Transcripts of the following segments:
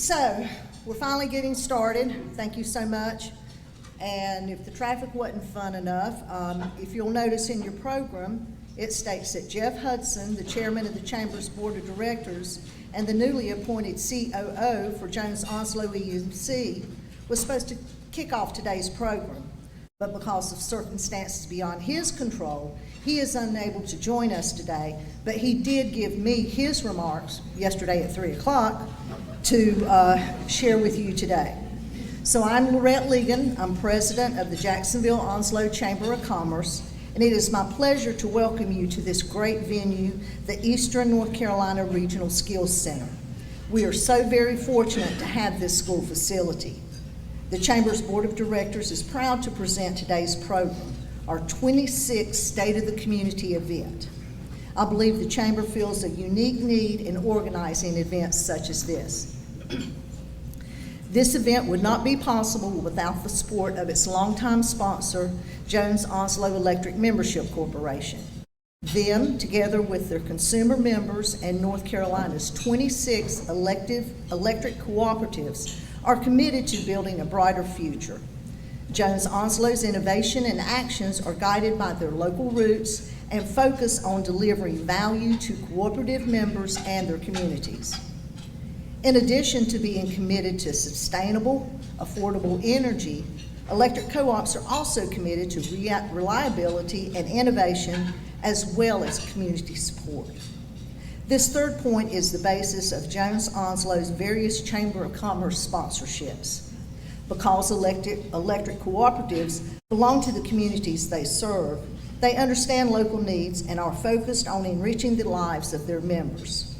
So, we're finally getting started. Thank you so much. And if the traffic wasn't fun enough, if you'll notice in your program, it states that Jeff Hudson, the chairman of the Chamber's Board of Directors and the newly appointed COO for Jones Onslow EMC, was supposed to kick off today's program. But because of circumstances beyond his control, he is unable to join us today. But he did give me his remarks yesterday at 3 o'clock to share with you today. So I'm Lorette Lejeune. I'm president of the Jacksonville Onslow Chamber of Commerce, and it is my pleasure to welcome you to this great venue, the Eastern North Carolina Regional Skills Center. We are so very fortunate to have this school facility. The Chamber's Board of Directors is proud to present today's program, our 26th State of the Community event. I believe the Chamber feels a unique need in organizing events such as this. This event would not be possible without the support of its longtime sponsor, Jones Onslow Electric Membership Corporation. Them, together with their consumer members and North Carolina's 26 electric cooperatives, are committed to building a brighter future. Jones Onslow's innovation and actions are guided by their local roots and focus on delivering value to cooperative members and their communities. In addition to being committed to sustainable, affordable energy, electric co-ops are also committed to reliability and innovation, as well as community support. This third point is the basis of Jones Onslow's various Chamber of Commerce sponsorships. Because electric cooperatives belong to the communities they serve, they understand local needs and are focused on enriching the lives of their members.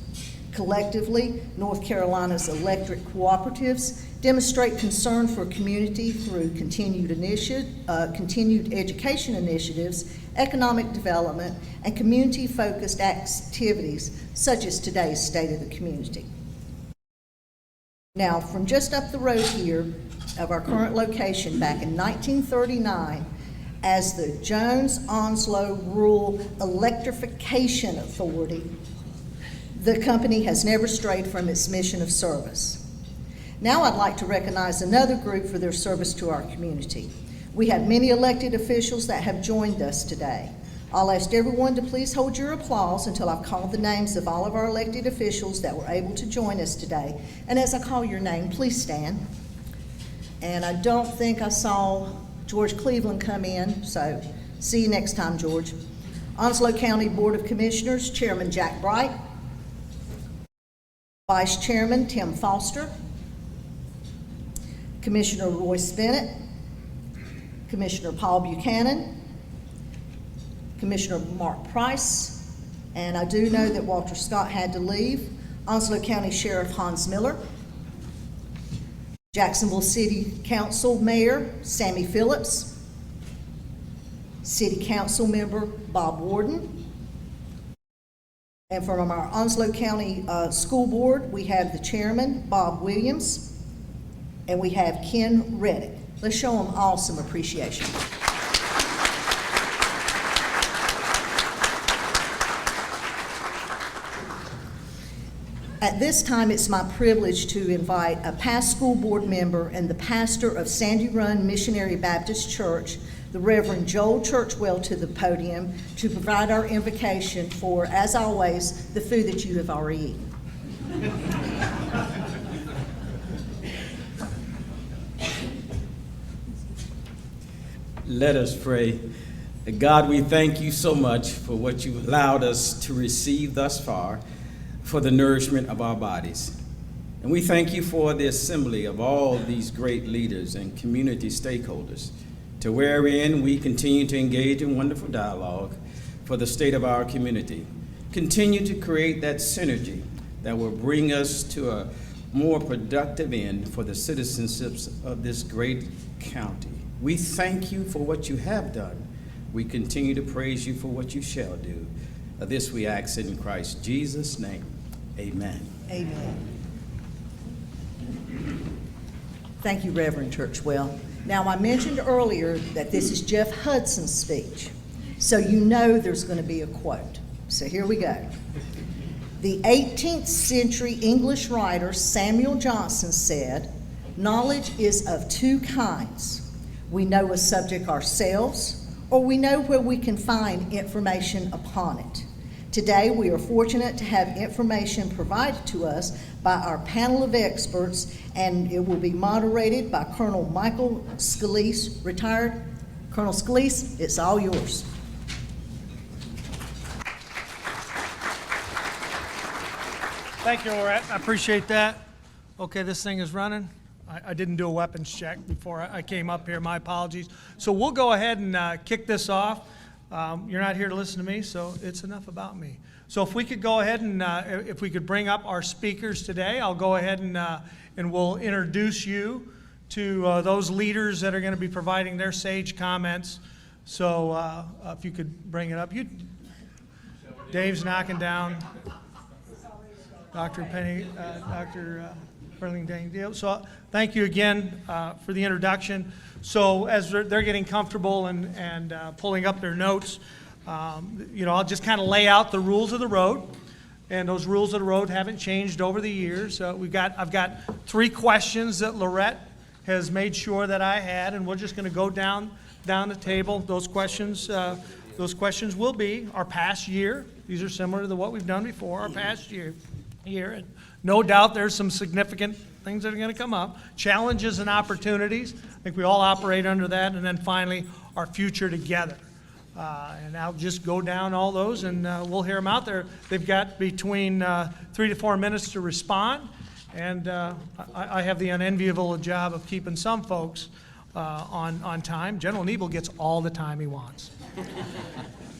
Collectively, North Carolina's electric cooperatives demonstrate concern for community through continued education initiatives, economic development, and community-focused activities such as today's State of the Community. Now, from just up the road here of our current location back in 1939, as the Jones Onslow Rural Electrification Authority, the company has never strayed from its mission of service. Now I'd like to recognize another group for their service to our community. We have many elected officials that have joined us today. I'll ask everyone to please hold your applause until I've called the names of all of our elected officials that were able to join us today. And as I call your name, please stand. And I don't think I saw George Cleveland come in, so see you next time, George. Onslow County Board of Commissioners, Chairman Jack Bright, Vice Chairman Tim Foster, Commissioner Royce Bennett, Commissioner Paul Buchanan, Commissioner Mark Price, and I do know that Walter Scott had to leave, Onslow County Sheriff Hans Miller, Jacksonville City Council Mayor Sammy Phillips, City Council Member Bob Warden, and from our Onslow County School Board, we have the Chairman, Bob Williams, and we have Ken Reddick. Let's show them all some appreciation. At this time, it's my privilege to invite a past school board member and the pastor of Sandy Run Missionary Baptist Church, the Reverend Joel Churchwell, to the podium to provide our invocation for, as always, the food that you have already eaten. Let us pray. God, we thank you so much for what you've allowed us to receive thus far, for the nourishment of our bodies. And we thank you for the assembly of all these great leaders and community stakeholders, to wherein we continue to engage in wonderful dialogue for the state of our community. Continue to create that synergy that will bring us to a more productive end for the citizenships of this great county. We thank you for what you have done. We continue to praise you for what you shall do. This we ask in Christ Jesus' name. Amen. Amen. Thank you, Reverend Churchwell. Now, I mentioned earlier that this is Jeff Hudson's speech, so you know there's going to be a quote. So here we go. The 18th century English writer Samuel Johnson said, "Knowledge is of two kinds. We know a subject ourselves, or we know where we can find information upon it." Today, we are fortunate to have information provided to us by our panel of experts, and it will be moderated by Colonel Michael Scalise, retired. Colonel Scalise, it's all yours. Thank you, Lorette. I appreciate that. Okay, this thing is running. I didn't do a weapons check before I came up here. My apologies. So we'll go ahead and kick this off. You're not here to listen to me, so it's enough about me. So if we could go ahead and if we could bring up our speakers today, I'll go ahead and we'll introduce you to those leaders that are going to be providing their sage comments. So if you could bring it up. Dave's knocking down. Dr. Penny, Dr. Burlingame. So thank you again for the introduction. So as they're getting comfortable and pulling up their notes, I'll just kind of lay out the rules of the road. And those rules of the road haven't changed over the years. I've got 3 questions that Lorette has made sure that I had, and we're just going to go down the table. Those questions will be our past year. These are similar to what we've done before, our past year. And no doubt there's some significant things that are going to come up. Challenges and opportunities. I think we all operate under that. And then finally, our future together. And I'll just go down all those, and we'll hear them out there. They've got between 3 to 4 minutes to respond. And I have the unenviable job of keeping some folks on time. General Nebel gets all the time he wants.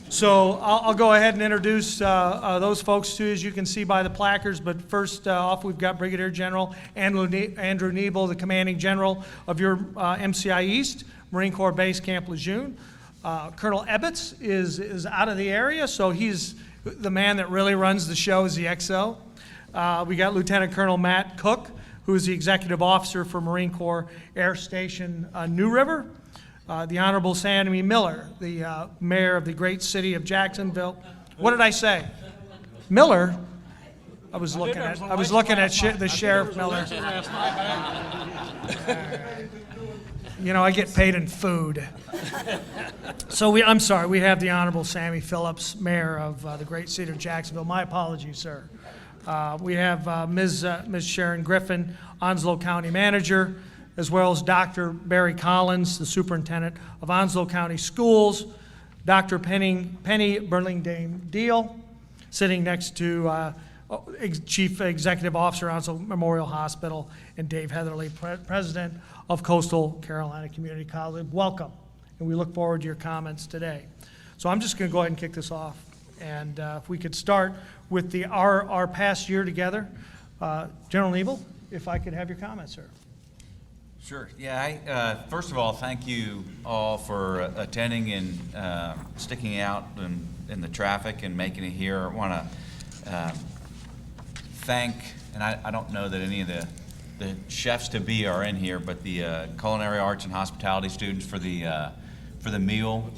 So I'll go ahead and introduce those folks too, as you can see by the placards. But first off, we've got Brigadier General Andrew Nebel, the Commanding General of your MCI East, Marine Corps Base Camp Lejeune. Colonel Ebbets is out of the area, so he's the man that really runs the show as the XO. We got Lieutenant Colonel Matt Cook, who is the Executive Officer for Marine Corps Air Station New River. The Honorable Sammy Miller, the Mayor of the great city of Jacksonville. What did I say? Miller? I was looking at the Sheriff Miller. I get paid in food. So I'm sorry, we have the Honorable Sammy Phillips, Mayor of the great city of Jacksonville. My apologies, sir. We have Ms. Sharon Griffin, Onslow County Manager, as well as Dr. Barry Collins, the Superintendent of Onslow County Schools, Dr. Penny Burlingame Deal, sitting next to Chief Executive Officer, Onslow Memorial Hospital, and Dave Heatherly, President of Coastal Carolina Community College. Welcome, and we look forward to your comments today. So I'm just going to go ahead and kick this off, and if we could start with our past year together. General Nebel, if I could have your comments, sir. Sure. Yeah. First of all, thank you all for attending and sticking out in the traffic and making it here. I want to thank, and I don't know that any of the chefs to be are in here, but the culinary arts and hospitality students for the meal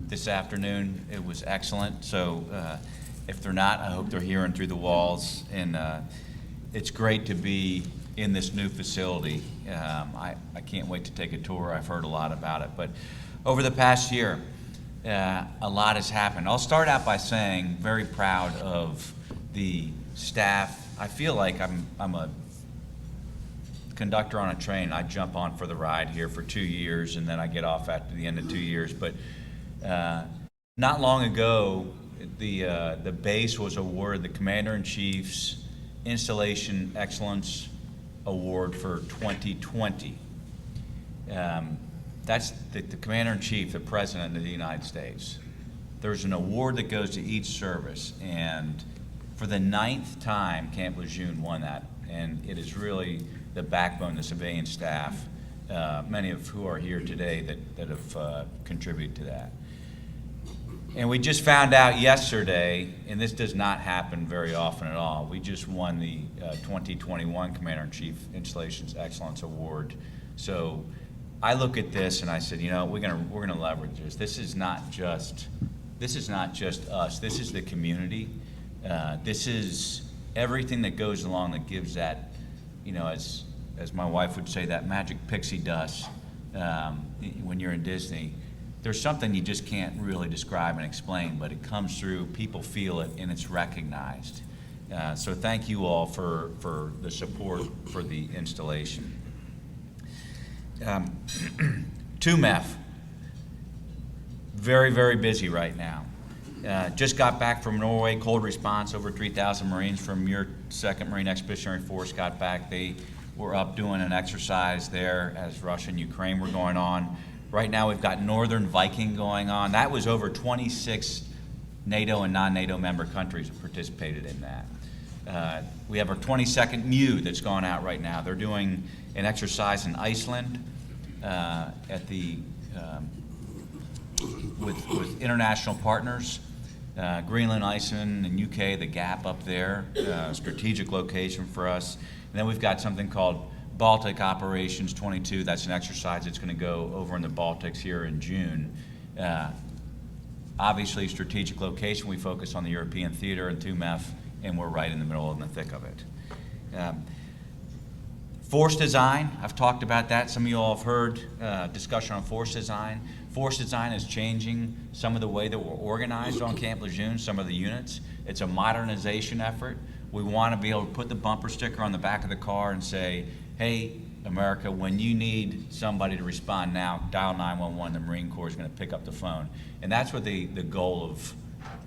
this afternoon. It was excellent. So if they're not, I hope they're hearing through the walls. And it's great to be in this new facility. I can't wait to take a tour. I've heard a lot about it. But over the past year, a lot has happened. I'll start out by saying very proud of the staff. I feel like I'm a conductor on a train. I jump on for the ride here for 2 years, and then I get off after the end of 2 years. But not long ago, the base was awarded the Commander-in-Chief's Installation Excellence Award for 2020. That's the Commander-in-Chief, the President of the United States. There's an award that goes to each service, and for the 9th time, Camp Lejeune won that, and it is really the backbone of the civilian staff, many of who are here today that have contributed to that. And we just found out yesterday, and this does not happen very often at all, we just won the 2021 Commander-in-Chief Installations Excellence Award. So I look at this and I said, we're gonna leverage this. This is not just us. This is the community. This is everything that goes along that gives that, as my wife would say, that magic pixie dust when you're in Disney. There's something you just can't really describe and explain, but it comes through, people feel it, and it's recognized. So thank you all for the support for the installation. TUMEF, very, very busy right now. Just got back from Norway, cold response, over 3,000 Marines from your 2nd Marine Expeditionary Force got back. They were up doing an exercise there as Russia and Ukraine were going on. Right now we've got Northern Viking going on. That was over 26 NATO and non-NATO member countries that participated in that. We have our 22nd MEU that's gone out right now. They're doing an exercise in Iceland at the with international partners, Greenland, Iceland, and UK, the Gap up there, strategic location for us. And then we've got something called Baltic Operations 22. That's an exercise that's going to go over in the Baltics here in June. Obviously, strategic location, we focus on the European theater and TUMEF, and we're right in the middle, in the thick of it. Force design, I've talked about that. Some of you all have heard discussion on force design. Force design is changing some of the way that we're organized on Camp Lejeune, some of the units. It's a modernization effort. We want to be able to put the bumper sticker on the back of the car and say, hey, America, when you need somebody to respond now, dial 911, the Marine Corps is going to pick up the phone. And that's what the goal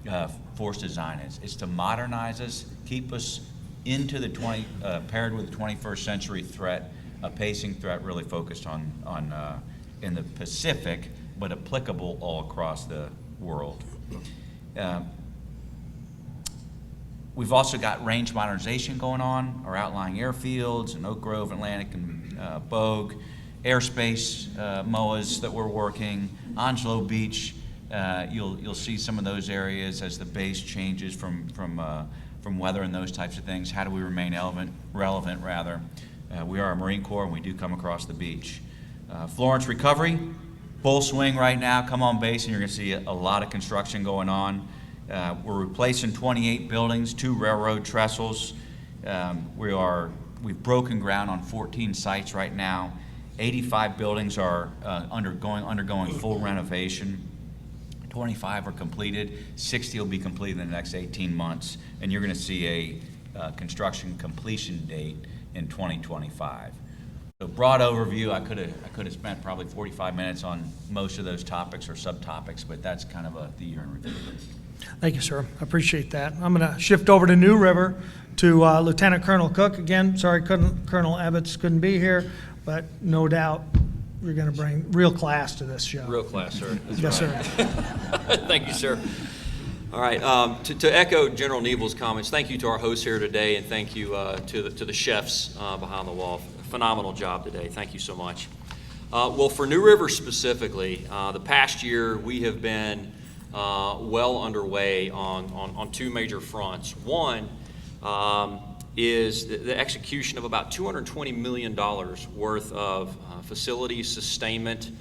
of force design is. It's to modernize us, keep us into the paired with the 21st century threat, a pacing threat really focused on in the Pacific, but applicable all across the world. We've also got range modernization going on, our outlying airfields in Oak Grove, Atlantic, and Bogue, airspace MOAs that we're working, Onslow Beach. You'll see some of those areas as the base changes from weather and those types of things. How do we remain relevant? We are a Marine Corps and we do come across the beach. Florence Recovery, full swing right now. Come on base and you're going to see a lot of construction going on. We're replacing 28 buildings, 2 railroad trestles. We've broken ground on 14 sites right now. 85 buildings are undergoing full renovation. 25 are completed. 60 will be completed in the next 18 months, and you're going to see a construction completion date in 2025. So broad overview. I could have spent probably 45 minutes on most of those topics or subtopics, but that's kind of the year in review. Thank you, sir. I appreciate that. I'm going to shift over to New River to Lieutenant Colonel Cook. Again, sorry Colonel Ebbets couldn't be here, but no doubt you're going to bring real class to this show. Real class, sir. That's yes, right. sir. Thank you, sir. All right. To echo General Nebel's comments, thank you to our hosts here today, and thank you to the chefs behind the wall. Phenomenal job today. Thank you so much. Well, for New River specifically, the past year we have been well underway on 2 major fronts. One is the execution of about $220 million worth of facility sustainment,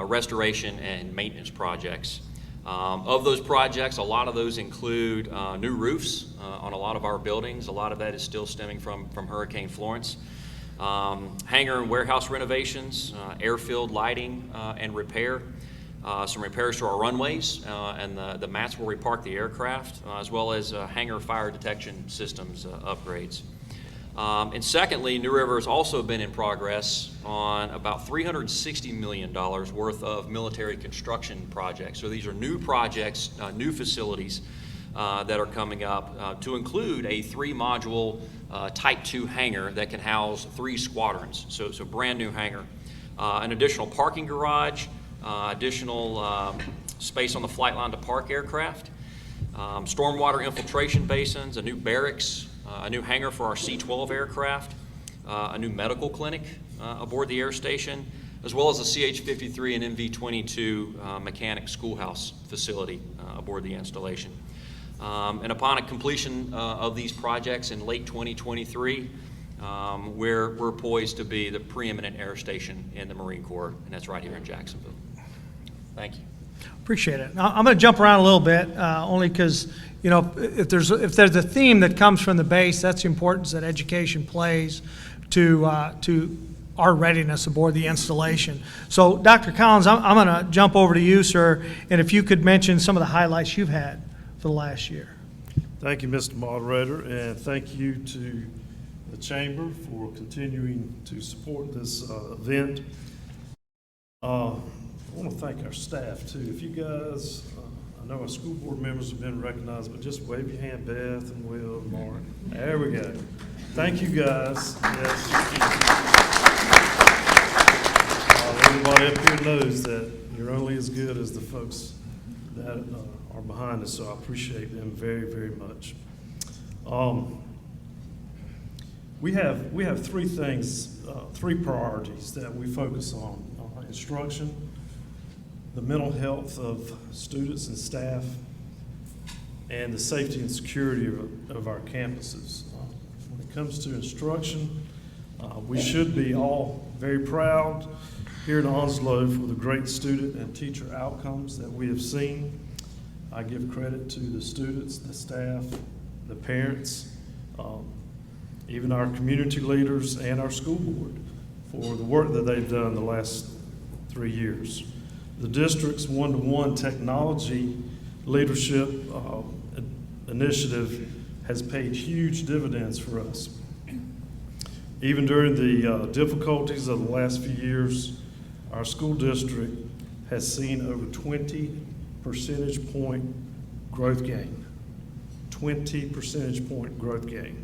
restoration, and maintenance projects. Of those projects, a lot of those include new roofs on a lot of our buildings. A lot of that is still stemming from Hurricane Florence. Hangar and warehouse renovations, airfield lighting and repair, some repairs to our runways and the mats where we park the aircraft, as well as hangar fire detection systems upgrades. And secondly, New River has also been in progress on about $360 million worth of military construction projects. So these are new projects, new facilities that are coming up to include a 3-module Type 2 hangar that can house 3 squadrons. So brand new hangar. An additional parking garage, additional space on the flight line to park aircraft, stormwater infiltration basins, a new barracks, a new hangar for our C-12 aircraft, a new medical clinic aboard the air station, as well as a CH-53 and MV-22 mechanic schoolhouse facility aboard the installation. And upon a completion of these projects in late 2023, we're poised to be the preeminent air station in the Marine Corps, and that's right here in Jacksonville. Thank you. Appreciate it. Now, I'm going to jump around a little bit, only because you know, if there's a theme that comes from the base, that's the importance that education plays to our readiness aboard the installation. So, Dr. Collins, I'm going to jump over to you, sir, and if you could mention some of the highlights you've had for the last year. Thank you, Mr. Moderator, and thank you to the Chamber for continuing to support this event. I want to thank our staff, too. If you guys, I know our school board members have been recognized, but just wave your hand, Beth and Will and Mark. There we go. Thank you, guys. Yes. Everybody up here knows that you're only as good as the folks that are behind us, so I appreciate them very, very much. We have three things, three priorities that we focus on: instruction, the mental health of students and staff, and the safety and security of our campuses. When it comes to instruction, we should be all very proud here in Onslow for the great student and teacher outcomes that we have seen. I give credit to the students, the staff, the parents, even our community leaders and our school board for the work that they've done the last 3 years. The district's one-to-one technology leadership initiative has paid huge dividends for us. Even during the difficulties of the last few years, our school district has seen over 20 percentage point growth gain. 20 percentage point growth gain.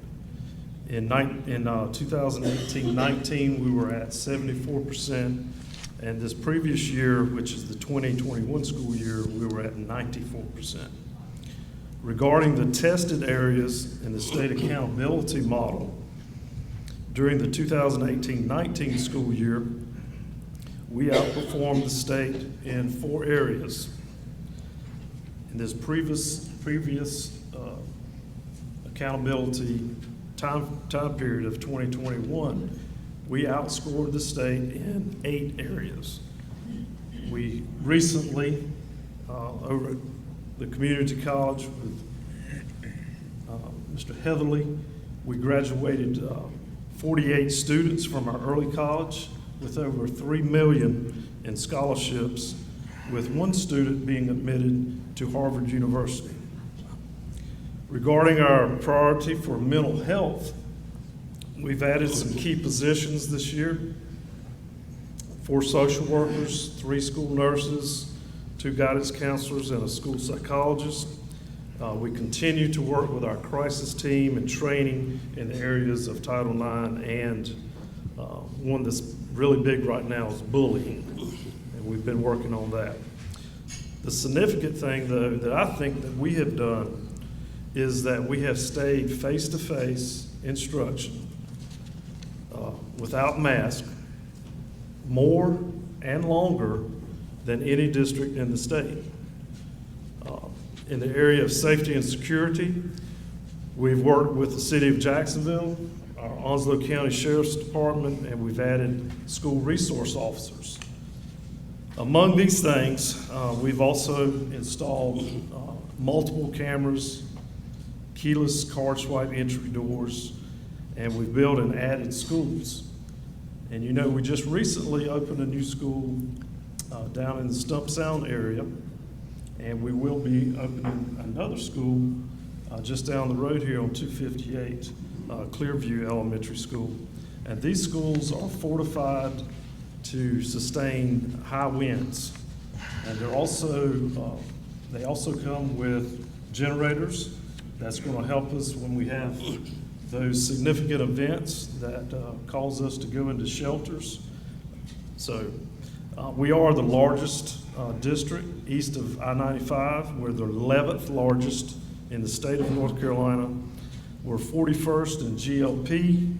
In 2018-19, we were at 74%, and this previous year, which is the 2021 school year, we were at 94%. Regarding the tested areas in the state accountability model, during the 2018-19 school year, we outperformed the state in 4 areas. In this previous accountability time period of 2021, we outscored the state in 8 areas. We recently, over at the community college with Mr. Heatherly, we graduated 48 students from our early college with over $3 million in scholarships, with 1 student being admitted to Harvard University. Regarding our priority for mental health, we've added some key positions this year: 4 social workers, 3 school nurses, 2 guidance counselors, and a school psychologist. We continue to work with our crisis team and training in the areas of Title IX, and one that's really big right now is bullying, and we've been working on that. The significant thing, though, that I think that we have done is that we have stayed face-to-face instruction without mask more and longer than any district in the state. In the area of safety and security, we've worked with the City of Jacksonville, our Onslow County Sheriff's Department, and we've added school resource officers. Among these things, we've also installed multiple cameras, keyless card swipe entry doors, and we've built and added schools. And you know, we just recently opened a new school down in the Stump Sound area, and we will be opening another school just down the road here on 258, Clearview Elementary School. And these schools are fortified to sustain high winds. And they also come with generators. That's going to help us when we have those significant events that cause us to go into shelters. So we are the largest district east of I-95. We're the 11th largest in the state of North Carolina. We're 41st in GLP.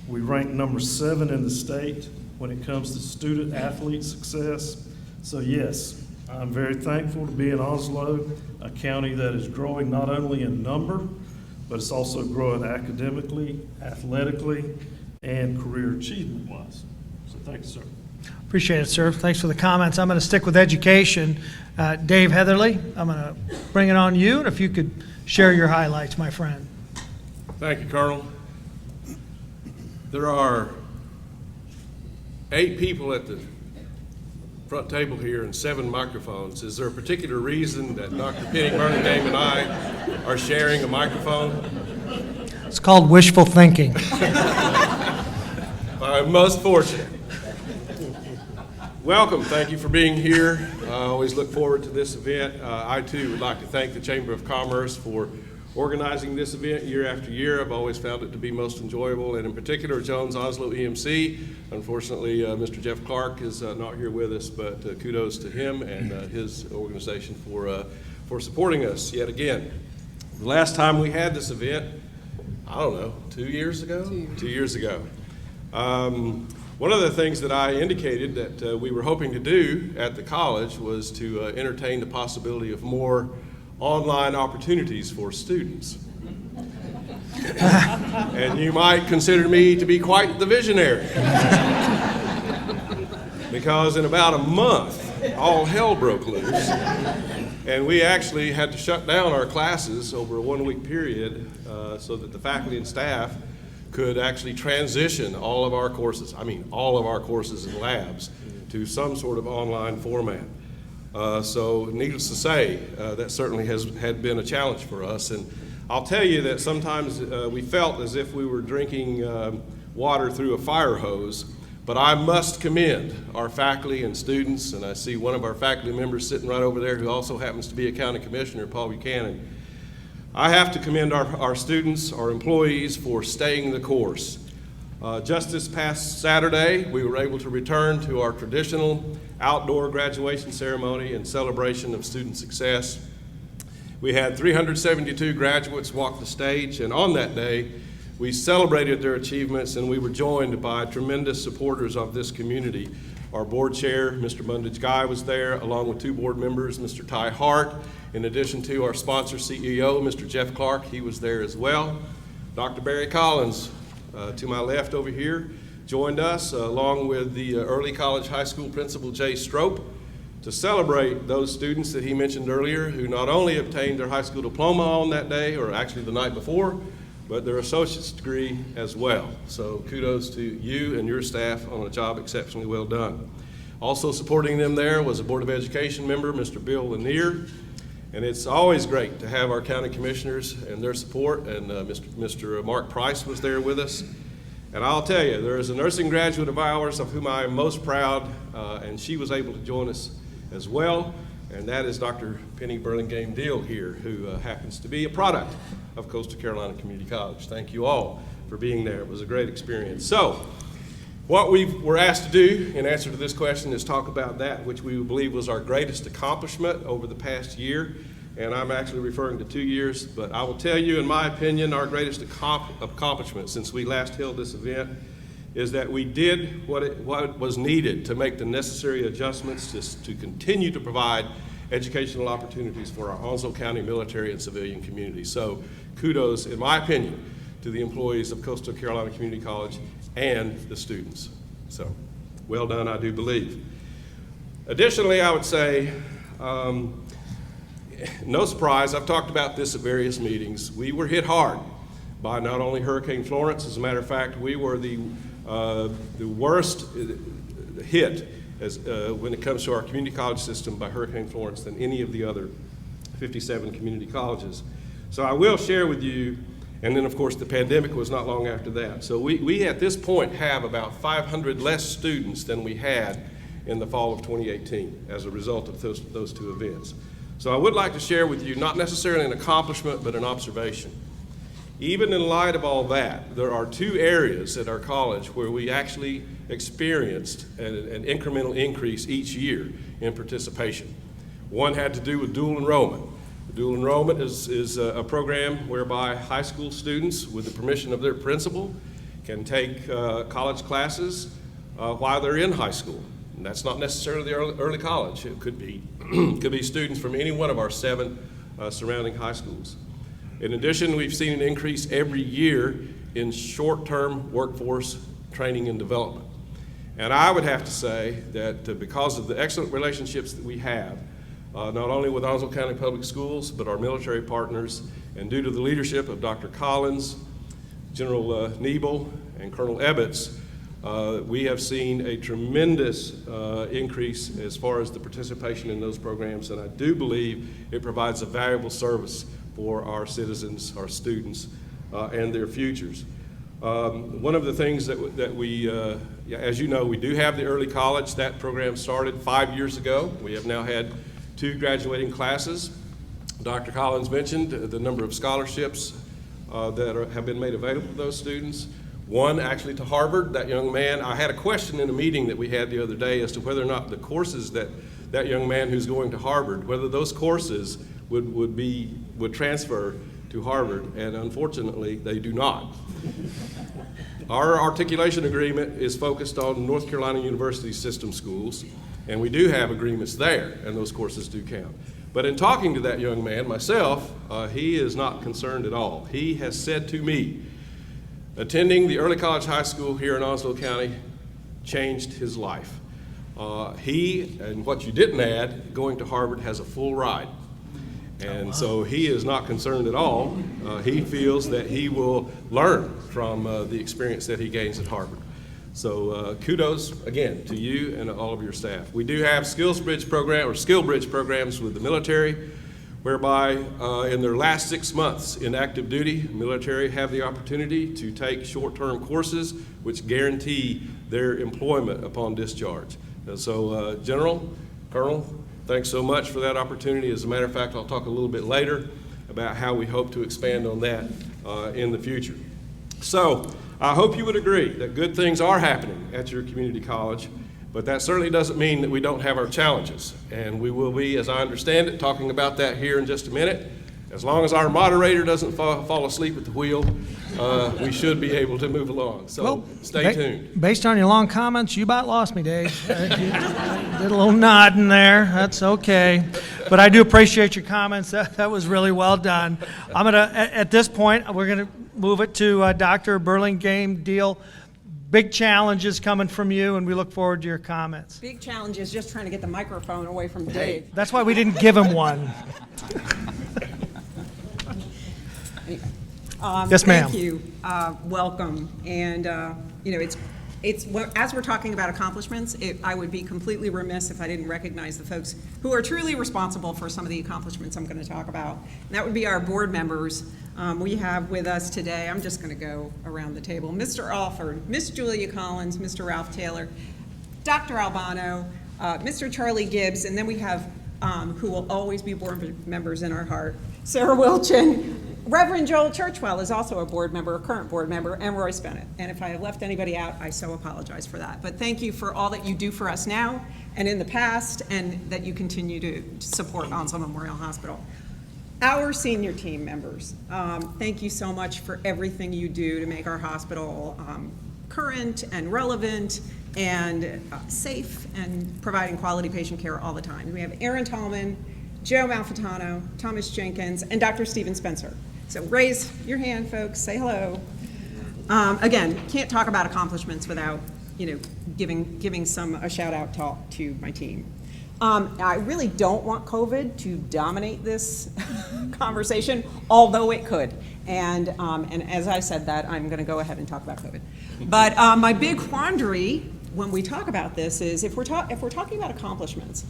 We rank number 7 in the state when it comes to student athlete success. So yes, I'm very thankful to be in Onslow, a county that is growing not only in number, but it's also growing academically, athletically, and career achievement-wise. So thank you, sir. Appreciate it, sir. Thanks for the comments. I'm going to stick with education. Dave Heatherly, I'm going to bring it on you, and if you could share your highlights, my friend. Thank you, Colonel. There are 8 people at the front table here and 7 microphones. Is there a particular reason that Dr. Ppe Coordination and I are sharing a microphone? It's called wishful thinking. I'm most fortunate. Welcome. Thank you for being here. I always look forward to this event. I, too, would like to thank the Chamber of Commerce for organizing this event year after year. I've always found it to be most enjoyable, and in particular, Jones Onslow EMC. Unfortunately, Mr. Jeff Clark is not here with us, but kudos to him and his organization for supporting us yet again. The last time we had this event, I don't know, 2 years ago? 2 years ago. One of the things that I indicated that we were hoping to do at the college was to entertain the possibility of more online opportunities for students. And you might consider me to be quite the visionary. Because in about a month, all hell broke loose. And we actually had to shut down our classes over a 1-week period so that the faculty and staff could actually transition all of our courses, all of our courses and labs, to some sort of online format. So needless to say, that certainly had been a challenge for us. And I'll tell you that sometimes we felt as if we were drinking water through a fire hose, but I must commend our faculty and students, and I see one of our faculty members sitting right over there who also happens to be a county commissioner, Paul Buchanan. I have to commend our students, our employees, for staying the course. Just this past Saturday, we were able to return to our traditional outdoor graduation ceremony and celebration of student success. We had 372 graduates walk the stage, and on that day, we celebrated their achievements, and we were joined by tremendous supporters of this community. Our board chair, Mr. Mundage Guy, was there, along with 2 board members, Mr. Ty Hart, in addition to our sponsor CEO, Mr. Jeff Clark. He was there as well. Dr. Barry Collins, to my left over here, joined us, along with the early college high school principal, Jay Strope, to celebrate those students that he mentioned earlier who not only obtained their high school diploma on that day, or actually the night before, but their associate's degree as well. So kudos to you and your staff on a job exceptionally well done. Also supporting them there was a Board of Education member, Mr. Bill Lanier. And it's always great to have our county commissioners and their support, and Mr. Mark Price was there with us. And I'll tell you, there is a nursing graduate of ours of whom I am most proud, and she was able to join us as well, and that is Dr. Penny Burlingame Deal here, who happens to be a product of Coastal Carolina Community College. Thank you all for being there. It was a great experience. So, what we were asked to do in answer to this question is talk about that which we believe was our greatest accomplishment over the past year. And I'm actually referring to 2 years, but I will tell you, in my opinion, our greatest accomplishment since we last held this event is that we did what was needed to make the necessary adjustments to continue to provide educational opportunities for our Onslow County military and civilian community. So kudos, in my opinion, to the employees of Coastal Carolina Community College and the students. So, well done, I do believe. Additionally, I would say, no surprise, I've talked about this at various meetings. We were hit hard by not only Hurricane Florence. As a matter of fact, we were the worst hit when it comes to our community college system by Hurricane Florence than any of the other 57 community colleges. So I will share with you. And then, of course, the pandemic was not long after that. So we at this point have about 500 less students than we had in the fall of 2018 as a result of those 2 events. So I would like to share with you, not necessarily an accomplishment, but an observation. Even in light of all that, there are 2 areas at our college where we actually experienced an incremental increase each year in participation. One had to do with dual enrollment. Dual enrollment is a program whereby high school students, with the permission of their principal, can take college classes while they're in high school. And that's not necessarily the early college. It could be students from any one of our 7 surrounding high schools. In addition, we've seen an increase every year in short-term workforce training and development. And I would have to say that because of the excellent relationships that we have, not only with Onslow County Public Schools, but our military partners, and due to the leadership of Dr. Collins, General Niebel, and Colonel Ebbets, we have seen a tremendous increase as far as the participation in those programs, and I do believe it provides a valuable service for our citizens, our students, and their futures. One of the things that we, as you know, we do have the early college. That program started 5 years ago. We have now had 2 graduating classes. Dr. Collins mentioned the number of scholarships that have been made available to those students. One actually to Harvard. That young man, I had a question in a meeting that we had the other day as to whether or not the courses that young man who's going to Harvard, whether those courses would transfer to Harvard, and unfortunately they do not. Our articulation agreement is focused on North Carolina University system schools, and we do have agreements there, and those courses do count. But in talking to that young man, myself, he is not concerned at all. He has said to me, attending the early college high school here in Onslow County changed his life. He, and what you didn't add, going to Harvard has a full ride. And so he is not concerned at all. He feels that he will learn from the experience that he gains at Harvard. So kudos, again, to you and all of your staff. We do have skill bridge programs with the military, whereby in their last 6 months in active duty, military have the opportunity to take short-term courses which guarantee their employment upon discharge. And so General, Colonel, thanks so much for that opportunity. As a matter of fact, I'll talk a little bit later about how we hope to expand on that in the future. So I hope you would agree that good things are happening at your community college, but that certainly doesn't mean that we don't have our challenges. And we will be, as I understand it, talking about that here in just a minute. As long as our moderator doesn't fall asleep at the wheel, we should be able to move along. So stay tuned. Based on your long comments, you about lost me, Dave. You did a little nodding there. That's okay. But I do appreciate your comments. That was really well done. I'm going to, at this point, we're going to move it to Dr. Burlingame Deal. Big challenges coming from you, and we look forward to your comments. Big challenge is just trying to get the microphone away from Dave. That's why we didn't give him one. Yes, ma'am. Thank you. Welcome. And it's as we're talking about accomplishments, I would be completely remiss if I didn't recognize the folks who are truly responsible for some of the accomplishments I'm going to talk about. And that would be our board members. We have with us today, I'm just going to go around the table, Mr. Alford, Miss Julia Collins, Mr. Ralph Taylor, Dr. Albano, Mr. Charlie Gibbs, and then we have, who will always be board members in our heart, Sarah Wilchin. Reverend Joel Churchwell is also a board member, a current board member, and Royce Bennett. And if I have left anybody out, I so apologize for that. But thank you for all that you do for us now and in the past, and that you continue to support Onslow Memorial Hospital. Our senior team members, thank you so much for everything you do to make our hospital current and relevant and safe and providing quality patient care all the time. We have Aaron Tallman, Joe Malfitano, Thomas Jenkins, and Dr. Stephen Spencer. So raise your hand, folks, say hello. Again, can't talk about accomplishments without, giving a shout out to my team. I really don't want COVID to dominate this conversation, although it could. And as I said that, I'm going to go ahead and talk about COVID. But my big quandary when we talk about this is if we're talking about accomplishments,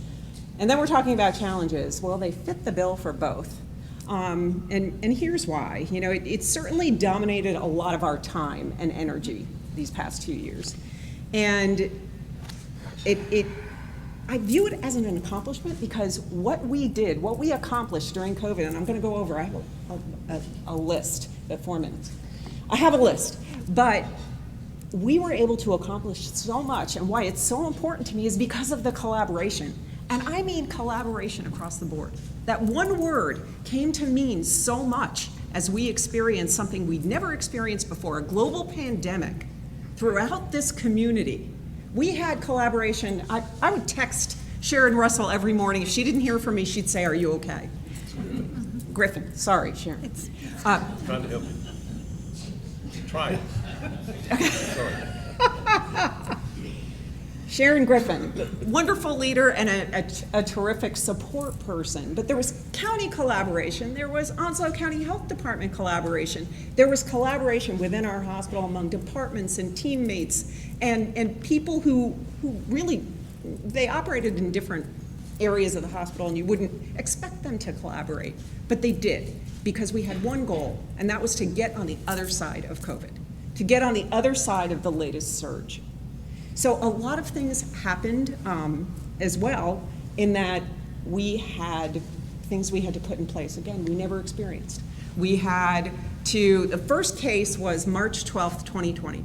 and then we're talking about challenges, well, they fit the bill for both. And here's why. It certainly dominated a lot of our time and energy these past 2 years. And I view it as an accomplishment because what we accomplished during COVID, and I'm going to go over, I have a list at 4 minutes. I have a list, but we were able to accomplish so much, and why it's so important to me is because of the collaboration. And I mean collaboration across the board. That one word came to mean so much as we experienced something we'd never experienced before, a global pandemic throughout this community. We had collaboration. I would text Sharon Russell every morning. If she didn't hear from me, she'd say, "Are you okay?" Griffin, sorry, Sharon. Trying to help you. Try it. Sorry. Sharon Griffin, wonderful leader and a terrific support person. But there was county collaboration. There was Onslow County Health Department collaboration. There was collaboration within our hospital among departments and teammates and people who really, they operated in different areas of the hospital, and you wouldn't expect them to collaborate. But they did, because we had one goal, and that was to get on the other side of COVID, to get on the other side of the latest surge. So a lot of things happened as well, in that we had things we had to put in place. Again, we never experienced. We had to, the first case was March 12th, 2020.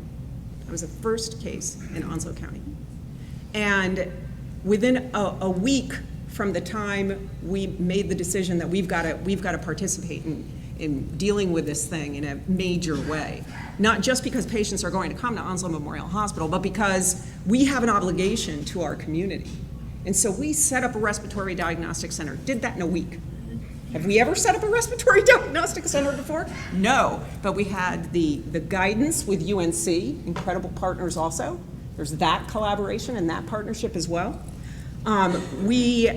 That was the first case in Onslow County. And within a week from the time we made the decision that we've got to participate in dealing with this thing in a major way, not just because patients are going to come to Onslow Memorial Hospital, but because we have an obligation to our community. And so we set up a respiratory diagnostic center, did that in a week. Have we ever set up a respiratory diagnostic center before? No, but we had the guidance with UNC, incredible partners also. There's that collaboration and that partnership as well. We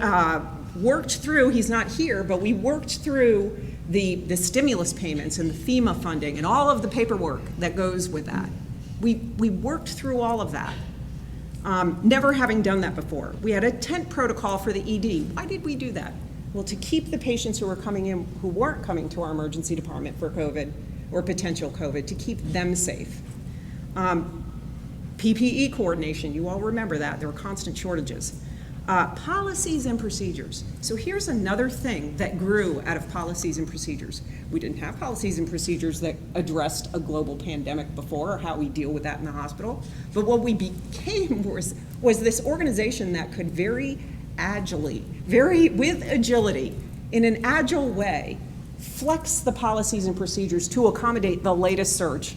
worked through, he's not here, but we worked through the stimulus payments and the FEMA funding and all of the paperwork that goes with that. We worked through all of that, never having done that before. We had a tent protocol for the ED. Why did we do that? Well, to keep the patients who were coming in, who weren't coming to our emergency department for COVID or potential COVID, to keep them safe. Ppe Coordination, you all remember that, there were constant shortages. Policies and procedures. So here's another thing that grew out of policies and procedures. We didn't have policies and procedures that addressed a global pandemic before, or how we deal with that in the hospital. But what we became was this organization that could very with agility, in an agile way, flex the policies and procedures to accommodate the latest surge.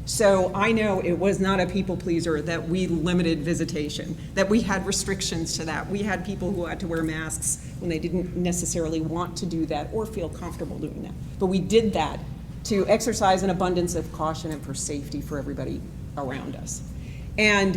So I know it was not a people pleaser that we limited visitation, that we had restrictions to that. We had people who had to wear masks when they didn't necessarily want to do that or feel comfortable doing that. But we did that to exercise an abundance of caution and for safety for everybody around us. And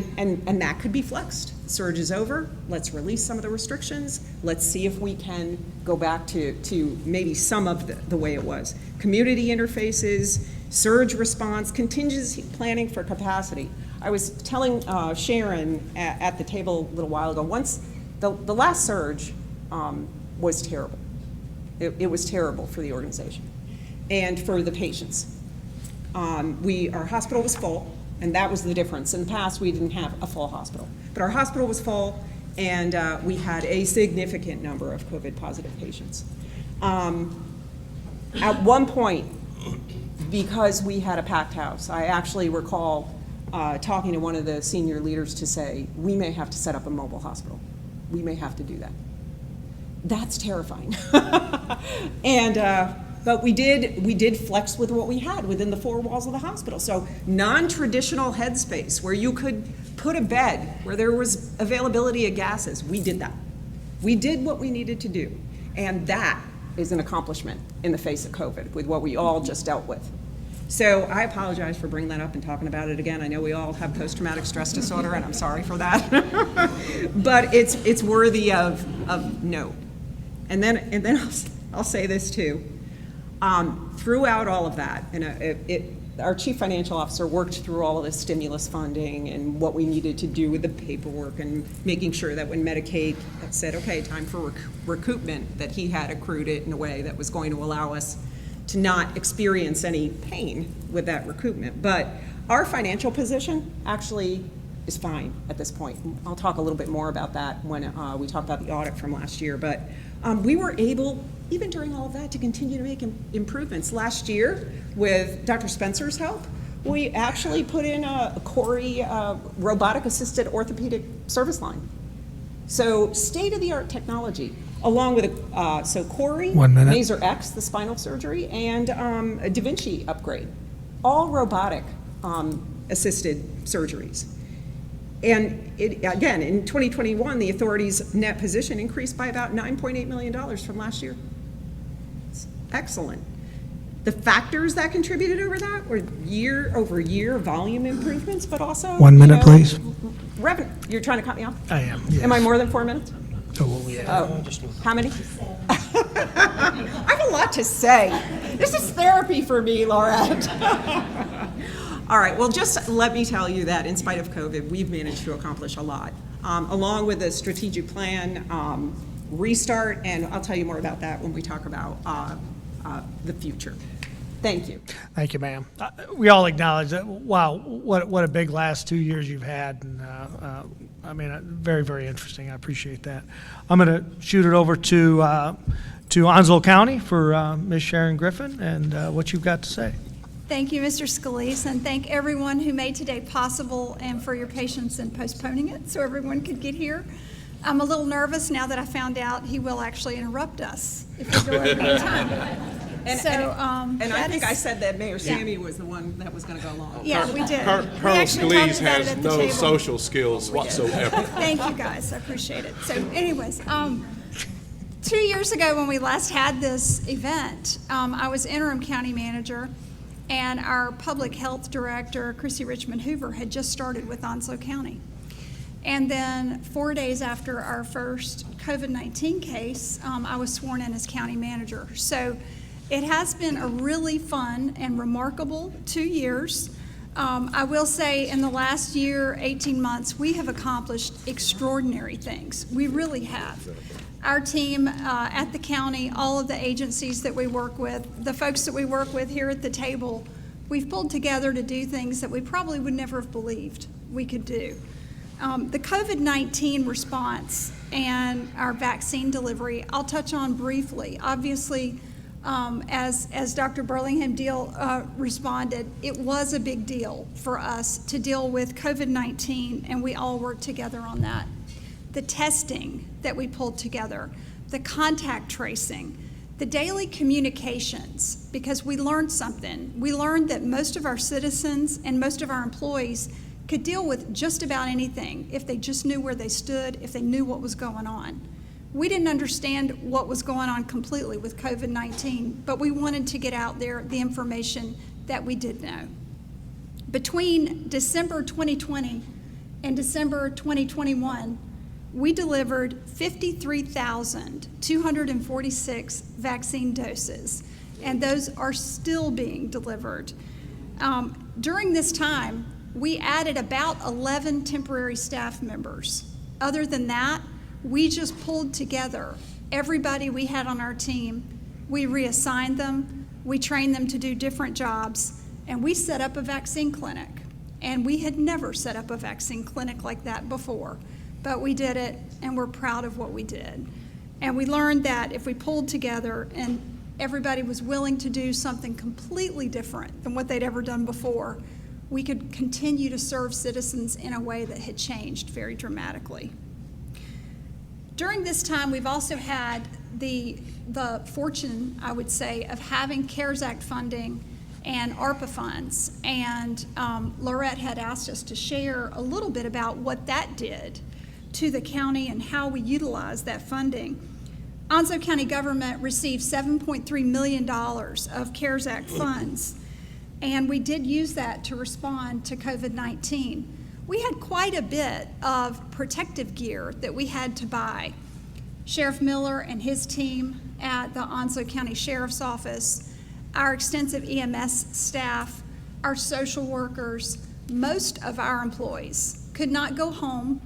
that could be flexed. Surge is over, let's release some of the restrictions, let's see if we can go back to maybe some of the way it was. Community interfaces, surge response, contingency planning for capacity. I was telling Sharon at the table a little while ago, once the last surge was terrible. It was terrible for the organization and for the patients. Our hospital was full, and that was the difference. In the past, we didn't have a full hospital, but our hospital was full, and we had a significant number of COVID positive patients. At one point, because we had a packed house, I actually recall talking to one of the senior leaders to say, we may have to set up a mobile hospital. We may have to do that. That's terrifying. But we did flex with what we had within the four walls of the hospital. So non-traditional headspace where you could put a bed, where there was availability of gases, we did that. We did what we needed to do. And that is an accomplishment in the face of COVID with what we all just dealt with. So I apologize for bringing that up and talking about it again. I know we all have post-traumatic stress disorder, and I'm sorry for that. But it's worthy of note. And then I'll say this too. Throughout all of that, and our chief financial officer worked through all of this stimulus funding and what we needed to do with the paperwork and making sure that when Medicaid said, okay, time for recoupment, that he had accrued it in a way that was going to allow us to not experience any pain with that recoupment. But our financial position actually is fine at this point. I'll talk a little bit more about that when we talk about the audit from last year. But we were able, even during all of that, to continue to make improvements. Last year, with Dr. Spencer's help, we actually put in a Corey robotic-assisted orthopedic service line. So state-of-the-art technology, along with so Corey, Maser X, the spinal surgery, and a Da Vinci upgrade, all robotic assisted surgeries. And again, in 2021, the authority's net position increased by about $9.8 million from last year. It's excellent. the factors that contributed over that were year-over-year volume improvements, but also. 1 minute, please. Revenue. You're trying to cut me off? I am, yes. Am I more than 4 minutes? Oh, How many? I have a lot to say. This is therapy for me, Laurette. All right, well, just let me tell you that in spite of COVID, we've managed to accomplish a lot, along with a strategic plan, restart, and I'll tell you more about that when we talk about the future. Thank you. Thank you, ma'am. We all acknowledge that, wow, what a big last 2 years you've had. And I mean, very, very interesting. I appreciate that. I'm going to shoot it over to Onslow County for Ms. Sharon Griffin and what you've got to say. Thank you, Mr. Scalise, and thank everyone who made today possible and for your patience in postponing it so everyone could get here. I'm a little nervous now that I found out he will actually interrupt us if we go over the time. And I think I said that Mayor Sammy was the one that was going to go along. Yeah, we did. Colonel We actually talked Scalise about it has at the no table. social skills whatsoever. Thank you, guys. I appreciate it. So anyways, 2 years ago when we last had this event, I was interim county manager, and our public health director, Chrissy Richmond Hoover, had just started with Onslow County. And then 4 days after our first COVID-19 case, I was sworn in as county manager. So it has been a really fun and remarkable 2 years. I will say in the last year, 18 months, we have accomplished extraordinary things. We really have. Our team at the county, all of the agencies that we work with, the folks that we work with here at the table, we've pulled together to do things that we probably would never have believed we could do. The COVID-19 response and our vaccine delivery, I'll touch on briefly. Obviously, as Dr. Burlingham responded, it was a big deal for us to deal with COVID-19, and we all worked together on that. The testing that we pulled together, the contact tracing, the daily communications, because we learned something. We learned that most of our citizens and most of our employees could deal with just about anything if they just knew where they stood, if they knew what was going on. We didn't understand what was going on completely with COVID-19, but we wanted to get out there the information that we did know. Between December 2020 and December 2021, we delivered 53,246 vaccine doses, and those are still being delivered. During this time, we added about 11 temporary staff members. Other than that, we just pulled together everybody we had on our team. We reassigned them, we trained them to do different jobs, and we set up a vaccine clinic. And we had never set up a vaccine clinic like that before, but we did it, and we're proud of what we did. And we learned that if we pulled together and everybody was willing to do something completely different than what they'd ever done before, we could continue to serve citizens in a way that had changed very dramatically. During this time, we've also had the fortune, I would say, of having CARES Act funding and Arpa funds. And Laurette had asked us to share a little bit about what that did to the county and how we utilized that funding. Onslow County government received $7.3 million of CARES Act funds, and we did use that to respond to COVID-19. We had quite a bit of protective gear that we had to buy. Sheriff Miller and his team at the Onslow County Sheriff's Office, our extensive EMS staff, our social workers, most of our employees could not go home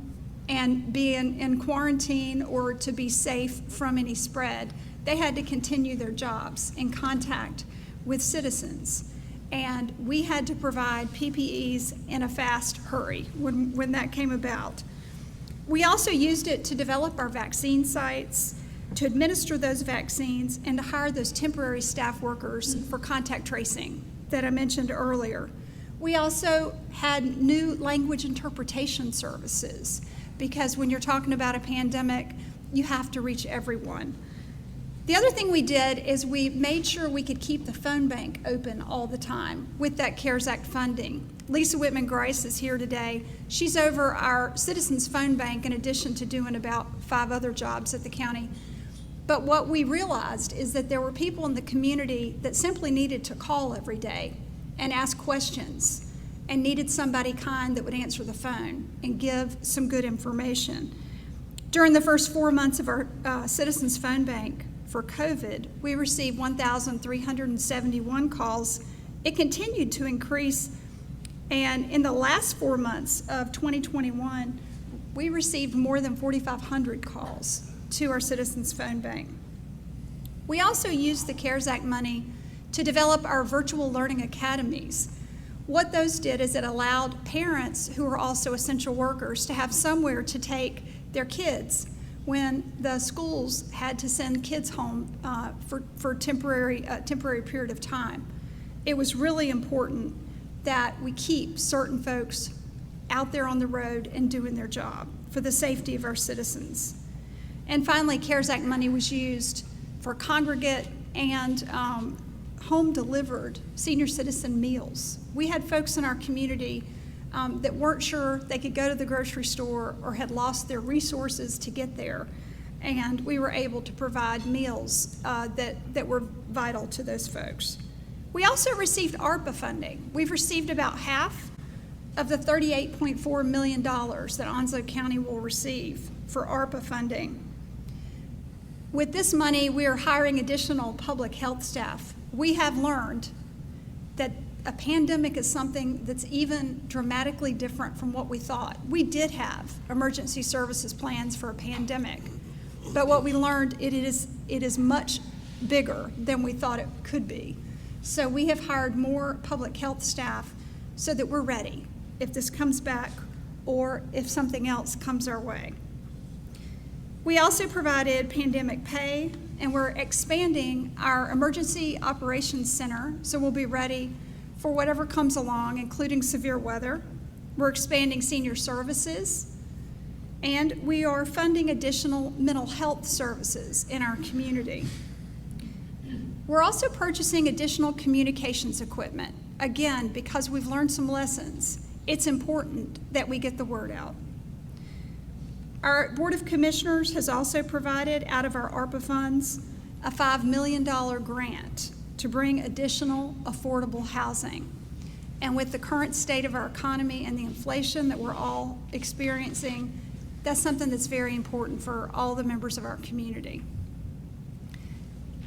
and be in quarantine or to be safe from any spread. They had to continue their jobs in contact with citizens. And we had to provide PPEs in a fast hurry when that came about. We also used it to develop our vaccine sites, to administer those vaccines, and to hire those temporary staff workers for contact tracing that I mentioned earlier. We also had new language interpretation services, because when you're talking about a pandemic, you have to reach everyone. The other thing we did is we made sure we could keep the phone bank open all the time with that CARES Act funding. Lisa Whitman-Grice is here today. She's over our Citizens Phone Bank in addition to doing about 5 other jobs at the county. But what we realized is that there were people in the community that simply needed to call every day and ask questions and needed somebody kind that would answer the phone and give some good information. During the first 4 months of our Citizens Phone Bank for COVID, we received 1,371 calls. It continued to increase, and in the last 4 months of 2021, we received more than 4,500 calls to our Citizens Phone Bank. We also used the CARES Act money to develop our virtual learning academies. What those did is it allowed parents who are also essential workers to have somewhere to take their kids when the schools had to send kids home for temporary period of time. It was really important that we keep certain folks out there on the road and doing their job for the safety of our citizens. And finally, CARES Act money was used for congregate and home-delivered senior citizen meals. We had folks in our community that weren't sure they could go to the grocery store or had lost their resources to get there, and we were able to provide meals that were vital to those folks. We also received ARPA funding. We've received about half of the $38.4 million that Onslow County will receive for ARPA funding. With this money, we are hiring additional public health staff. We have learned that a pandemic is something that's even dramatically different from what we thought. We did have emergency services plans for a pandemic, but what we learned, it is much bigger than we thought it could be. So we have hired more public health staff so that we're ready if this comes back or if something else comes our way. We also provided pandemic pay, and we're expanding our emergency operations center, so we'll be ready for whatever comes along, including severe weather. We're expanding senior services, and we are funding additional mental health services in our community. We're also purchasing additional communications equipment, again, because we've learned some lessons. It's important that we get the word out. Our Board of Commissioners has also provided, out of our ARPA funds, a $5 million grant to bring additional affordable housing. And with the current state of our economy and the inflation that we're all experiencing, that's something that's very important for all the members of our community.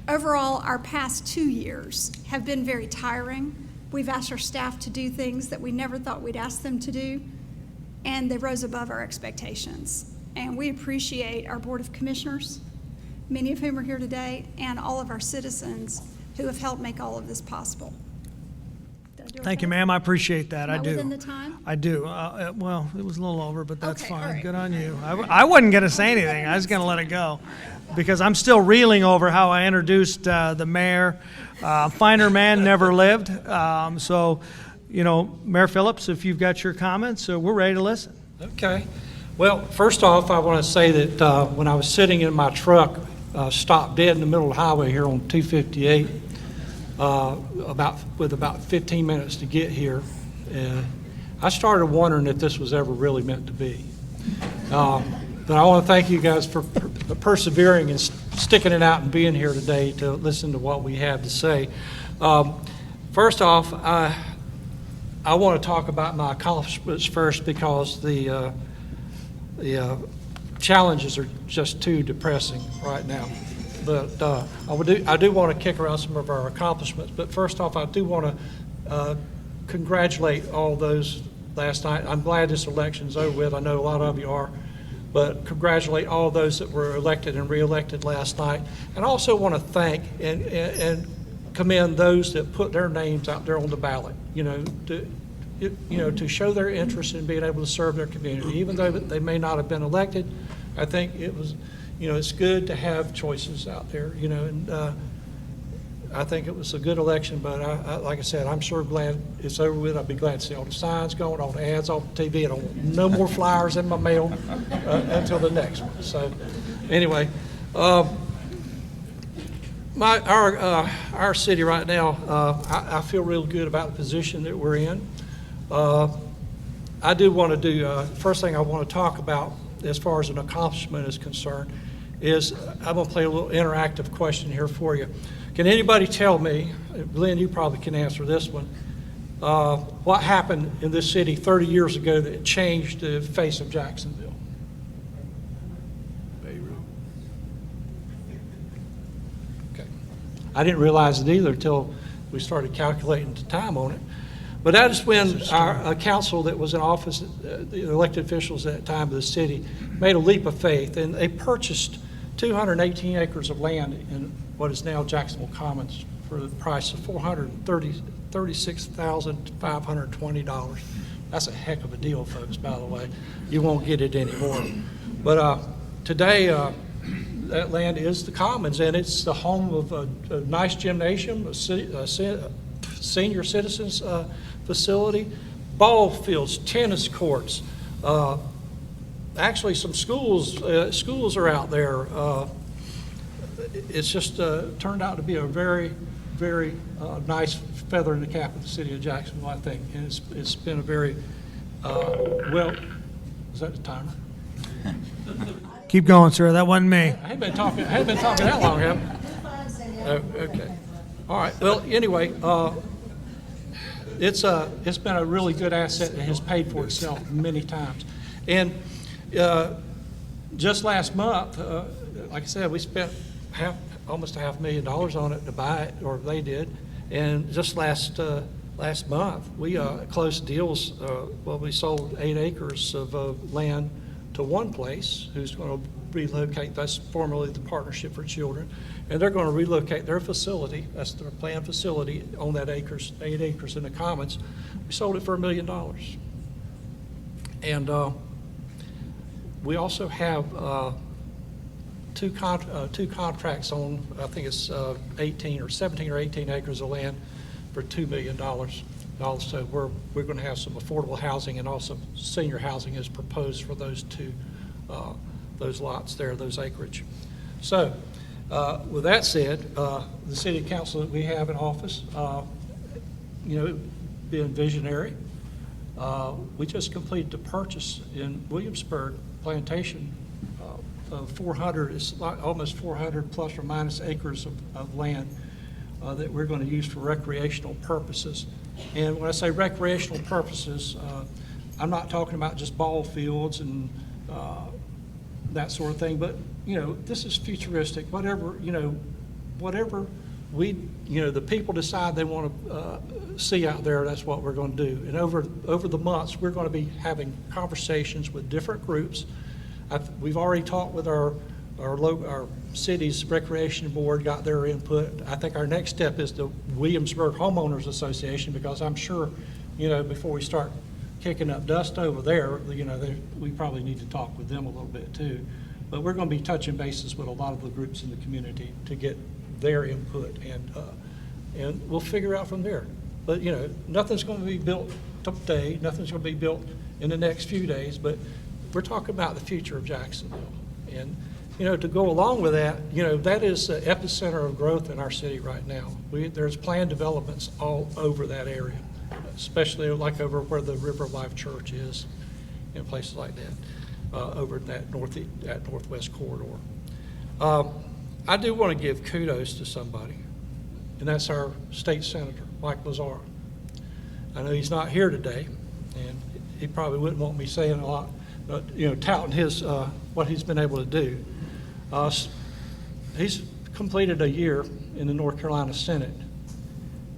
Overall, our past 2 years have been very tiring. We've asked our staff to do things that we never thought we'd ask them to do, and they rose above our expectations. And we appreciate our Board of Commissioners, many of whom are here today, and all of our citizens who have helped make all of this possible. Did I do Thank you, okay? ma'am. I appreciate that. Am I do. within the time? I do. Well, it was a little over, but that's Okay, all fine. right. Good on you. I wasn't going to say anything. I was going to let it go because I'm still reeling over how I introduced the mayor. Finer man never lived. So, Mayor Phillips, if you've got your comments, we're ready to listen. Okay. Well, first off, I want to say that when I was sitting in my truck, stopped dead in the middle of the highway here on 258, with about 15 minutes to get here, I started wondering if this was ever really meant to be. But I want to thank you guys for persevering and sticking it out and being here today to listen to what we have to say. First off, I want to talk about my accomplishments first because the challenges are just too depressing right now. But I do want to kick around some of our accomplishments. But first off, I do want to congratulate all those last night. I'm glad this election's over with. I know a lot of you are. But congratulate all those that were elected and re-elected last night. And I also want to thank and commend those that put their names out there on the ballot, to show their interest in being able to serve their community. Even though they may not have been elected, I think it was, it's good to have choices out there, and I think it was a good election, but like I said, I'm sure glad it's over with. I'll be glad to see all the signs going, all the ads on TV. I don't want no more flyers in my mail until the next one. So anyway, our city right now, I feel real good about the position that we're in. I do want to do, first thing I want to talk about as far as an accomplishment is concerned is I'm going to play a little interactive question here for you. Can anybody tell me, Lynn, you probably can answer this one, what happened in this city 30 years ago that changed the face of Jacksonville? Okay. I didn't realize it either until we started calculating the time on it. But that is when our council that was in office, the elected officials at that time of the city, made a leap of faith, and they purchased 218 acres of land in what is now Jacksonville Commons for the price of $436,520. That's a heck of a deal, folks, by the way. You won't get it anymore. But today, that land is the Commons, and it's the home of a nice gymnasium, a senior citizens facility, ball fields, tennis courts. Actually, some schools are out there. It's just turned out to be a very, very nice feather in the cap of the city of Jacksonville, I think. And it's been a very, well, is that the timer? Keep going, sir. That wasn't me. I haven't been talking that long, have I? Oh, okay. All right. Well, anyway, it's been a really good asset that has paid for itself many times. And just last month, like I said, we spent almost $500,000 on it to buy it, or they did. And just last month, we closed deals. Well, we sold 8 acres of land to one place who's going to relocate. That's formerly the Partnership for Children, and they're going to relocate their facility. That's their planned facility on that 8 acres in the Commons. We sold it for $1 million, and we also have two contracts on, I think it's 17 or 18 acres of land for $2 million. Also, we're going to have some affordable housing, and also senior housing is proposed for those those lots there, those acreage. So, with that said, the city council that we have in office, being visionary, we just completed the purchase in Williamsburg Plantation of 400, it's like almost 400 plus or minus acres of land that we're going to use for recreational purposes. And when I say recreational purposes, I'm not talking about just ball fields and that sort of thing, but this is futuristic. Whatever we, the people decide they want to see out there, that's what we're going to do. And over the months, we're going to be having conversations with different groups. We've already talked with our city's recreation board, got their input. I think our next step is the Williamsburg Homeowners Association, because I'm sure, before we start kicking up dust over there, we probably need to talk with them a little bit too. But we're going to be touching bases with a lot of the groups in the community to get their input, and we'll figure out from there. But nothing's going to be built today, nothing's going to be built in the next few days, but we're talking about the future of Jacksonville. And to go along with that, that is the epicenter of growth in our city right now. There's planned developments all over that area, especially like over where the River of Life Church is, and places like that, over in that northwest corridor. I do want to give kudos to somebody, and that's our state senator, Mike Lazzaro. I know he's not here today, and he probably wouldn't want me saying a lot, but touting his what he's been able to do. He's completed a year in the North Carolina Senate,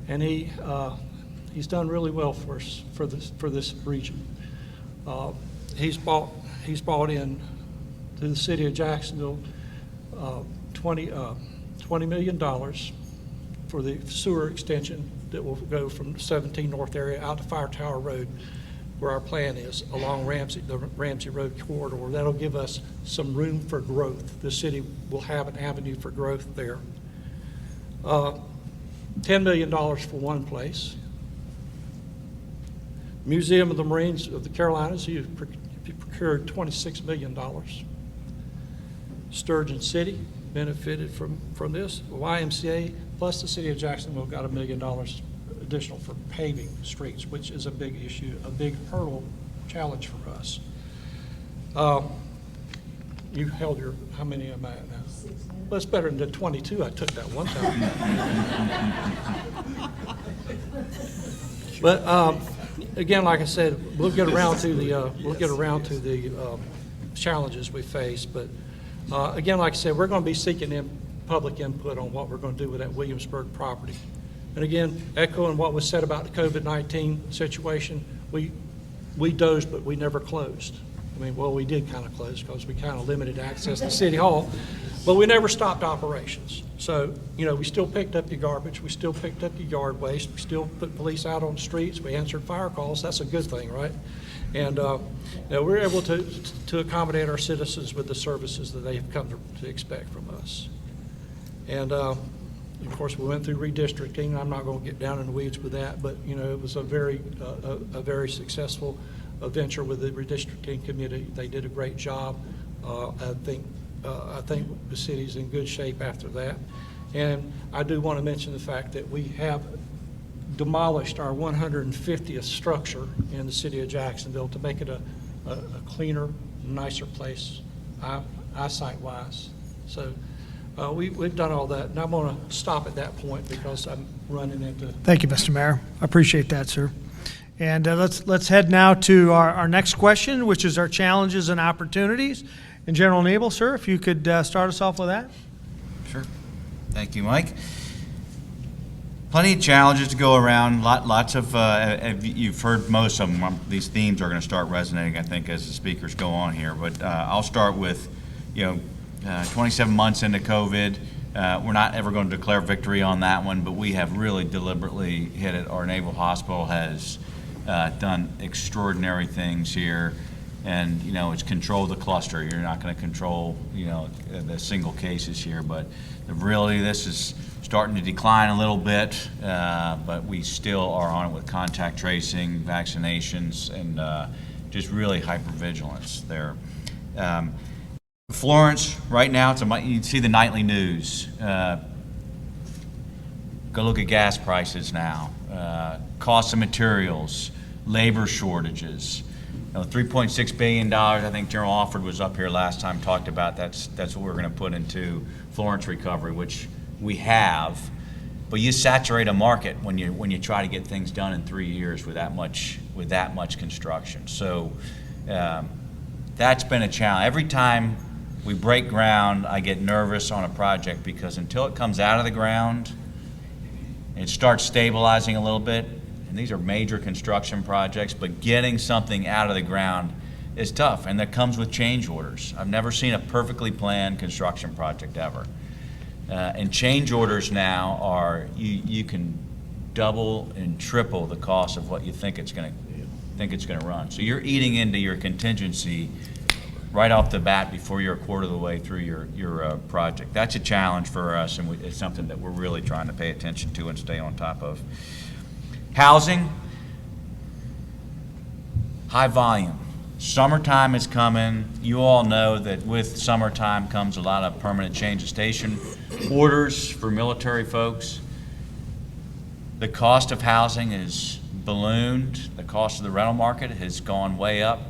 and he's done really well for us for this region. He's brought in to the city of Jacksonville $20 million for the sewer extension that will go from 17 North area out to Fire Tower Road, where our plan is, along the Ramsey Road corridor. That'll give us some room for growth. The city will have an avenue for growth there. $10 million for one place. Museum of the Marines of the Carolinas, you procured $26 million. Sturgeon City benefited from this. YMCA plus the city of Jacksonville got $1 million additional for paving streets, which is a big issue, a big hurdle challenge for us. You held your, how many am I at now? Well, it's better than the 22 I took that one time. But again, like I said, we'll get around to the challenges we face. But again, like I said, we're going to be seeking public input on what we're going to do with that Williamsburg property. And again, echoing what was said about the COVID-19 situation, we dozed, but we never closed. I mean, well, we did kind of close because we kind of limited access to City Hall, but we never stopped operations. So, you know, we still picked up your garbage, we still picked up your yard waste, we still put police out on the streets, we answered fire calls. That's a good thing, right? And you know, we're able to accommodate our citizens with the services that they have come to expect from us. And of course, we went through redistricting. I'm not going to get down in the weeds with that, but you know, it was a very successful venture with the redistricting committee. They did a great job. I think the city's in good shape after that. And I do want to mention the fact that we have demolished our 150th structure in the city of Jacksonville to make it a cleaner, nicer place, eyesight-wise. So we've done all that, and I'm going to stop at that point because I'm running into. Thank you, Mr. Mayor. I appreciate that, sir. And let's head now to our next question, which is our challenges and opportunities. And General Nebel, sir, if you could start us off with that. Sure. Thank you, Mike. Plenty of challenges to go around. Lots of, you've heard most of them. These themes are going to start resonating, I think, as the speakers go on here. But I'll start with, 27 months into COVID. We're not ever going to declare victory on that one, but we have really deliberately hit it. Our Naval Hospital has done extraordinary things here. And, it's control the cluster. You're not going to control, the single cases here. But the reality, this is starting to decline a little bit, but we still are on it with contact tracing, vaccinations, and just really hypervigilance there. Florence, right now, you see the nightly news. Go look at gas prices now, cost of materials, labor shortages. $3.6 billion, I think General Alford was up here last time, talked about that's what we're going to put into Florence recovery, which we have. But you saturate a market when you try to get things done in 3 years with that much construction. So that's been a challenge. Every time we break ground, I get nervous on a project because until it comes out of the ground, it starts stabilizing a little bit. And these are major construction projects, but getting something out of the ground is tough, and that comes with change orders. I've never seen a perfectly planned construction project ever. And change orders now are, you can double and triple the cost of what you think it's going to run. So you're eating into your contingency right off the bat before you're a quarter of the way through your project. That's a challenge for us, and it's something that we're really trying to pay attention to and stay on top of. Housing, high volume. Summertime is coming. You all know that with summertime comes a lot of permanent change of station orders for military folks. The cost of housing is ballooned. The cost of the rental market has gone way up.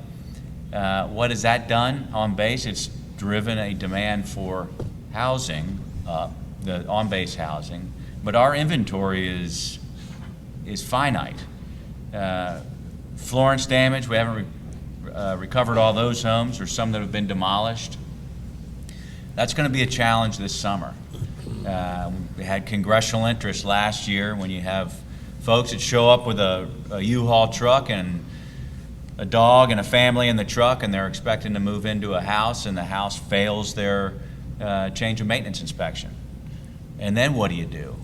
What has that done on base? It's driven a demand for housing, the on-base housing, but our inventory is finite. Florence damage, we haven't recovered all those homes. There's some that have been demolished. That's going to be a challenge this summer. We had congressional interest last year when you have folks that show up with a U-Haul truck and a dog and a family in the truck, and they're expecting to move into a house, and the house fails their change of maintenance inspection. And then what do you do?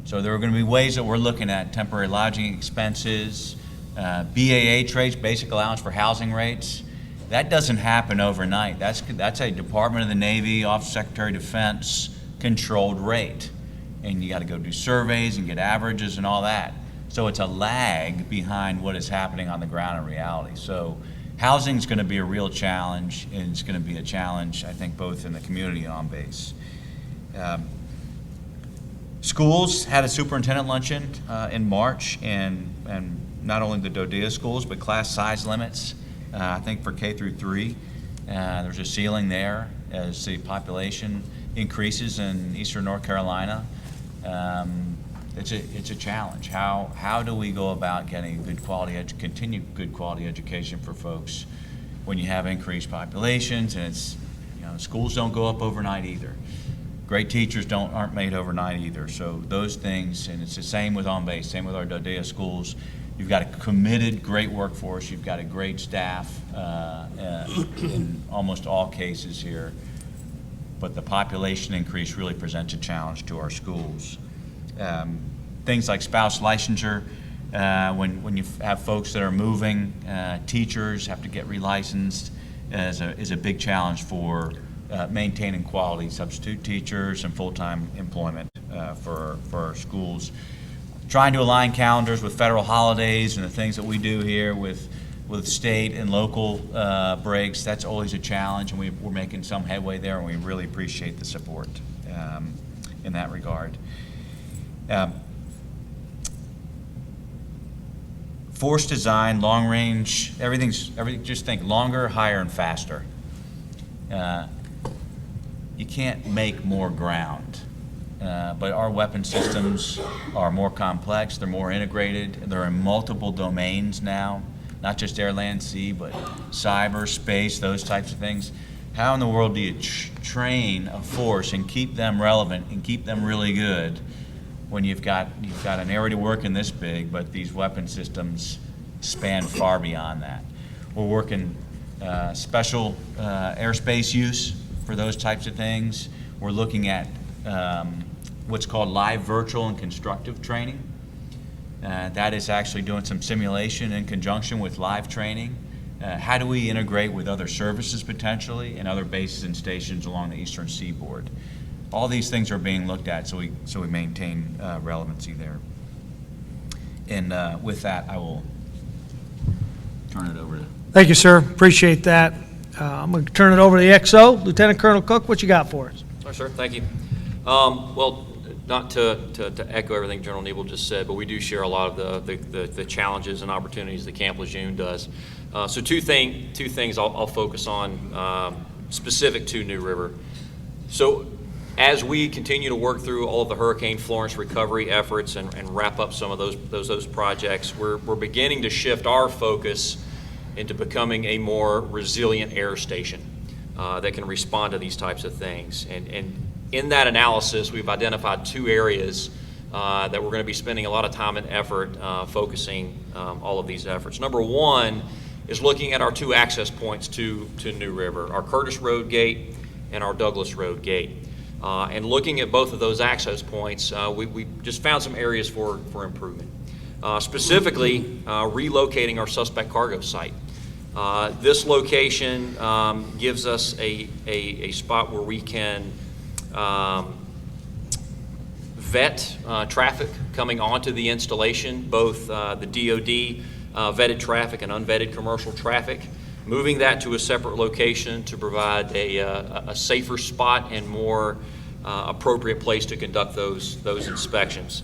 So there are going to be ways that we're looking at temporary lodging expenses, BAA rates, basic allowance for housing rates. That doesn't happen overnight. That's a Department of the Navy, Office of Secretary of Defense controlled rate. And you got to go do surveys and get averages and all that. So it's a lag behind what is happening on the ground in reality. So housing is going to be a real challenge, and it's going to be a challenge, I think, both in the community and on base. Schools had a superintendent luncheon in March, and not only the DODEA schools, but class size limits, I think for K through 3. There's a ceiling there as the population increases in eastern North Carolina. It's a challenge. How do we go about getting good quality continued good quality education for folks when you have increased populations, and it's, you know, schools don't go up overnight either. Great teachers aren't made overnight either. So those things, and it's the same with on base, same with our Dodea schools. You've got a committed, great workforce. You've got a great staff in almost all cases here. But the population increase really presents a challenge to our schools. Things like spouse licensure, when you have folks that are moving, teachers have to get relicensed, is a big challenge for maintaining quality substitute teachers and full-time employment for our schools. Trying to align calendars with federal holidays and the things that we do here with state and local breaks, that's always a challenge, and we're making some headway there, and we really appreciate the support in that regard. Force design, long range, everything, just think longer, higher, and faster. You can't make more ground, but our weapon systems are more complex, they're more integrated, they're in multiple domains now, not just air, land, sea, but cyber, space, those types of things. How in the world do you train a force and keep them relevant and keep them really good when you've got an area working this big, but these weapon systems span far beyond that? We're working special airspace use for those types of things. We're looking at what's called live, virtual, and constructive training. That is actually doing some simulation in conjunction with live training. How do we integrate with other services potentially and other bases and stations along the eastern seaboard? All these things are being looked at so we maintain relevancy there. And with that, I will turn it over to. Thank you, sir. Appreciate that. I'm going to turn it over to the XO. Lieutenant Colonel Cook, what you got for us? Sorry, sir. Thank you. Well, not to echo everything General Nebel just said, but we do share a lot of the challenges and opportunities that Camp Lejeune does. So two things I'll focus on specific to New River. So as we continue to work through all of the Hurricane Florence recovery efforts and wrap up some of those projects, we're beginning to shift our focus into becoming a more resilient air station that can respond to these types of things. And in that analysis, we've identified two areas that we're going to be spending a lot of time and effort focusing all of these efforts. Number one is looking at our two access points to New River, our Curtis Road Gate and our Douglas Road Gate. And looking at both of those access points, we just found some areas for improvement. Specifically, relocating our suspect cargo site. This location gives us a spot where we can vet traffic coming onto the installation, both the DOD vetted traffic and unvetted commercial traffic, moving that to a separate location to provide a safer spot and more appropriate place to conduct those inspections.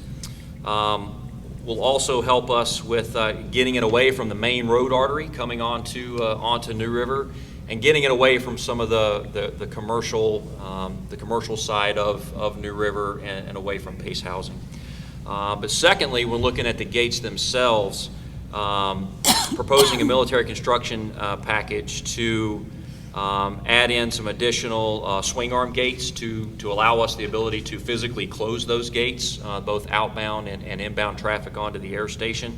Will also help us with getting it away from the main road artery coming onto New River, and getting it away from some of the commercial side of New River and away from Pace housing. But secondly, we're looking at the gates themselves, proposing a military construction package to add in some additional swing arm gates to allow us the ability to physically close those gates, both outbound and inbound traffic onto the air station,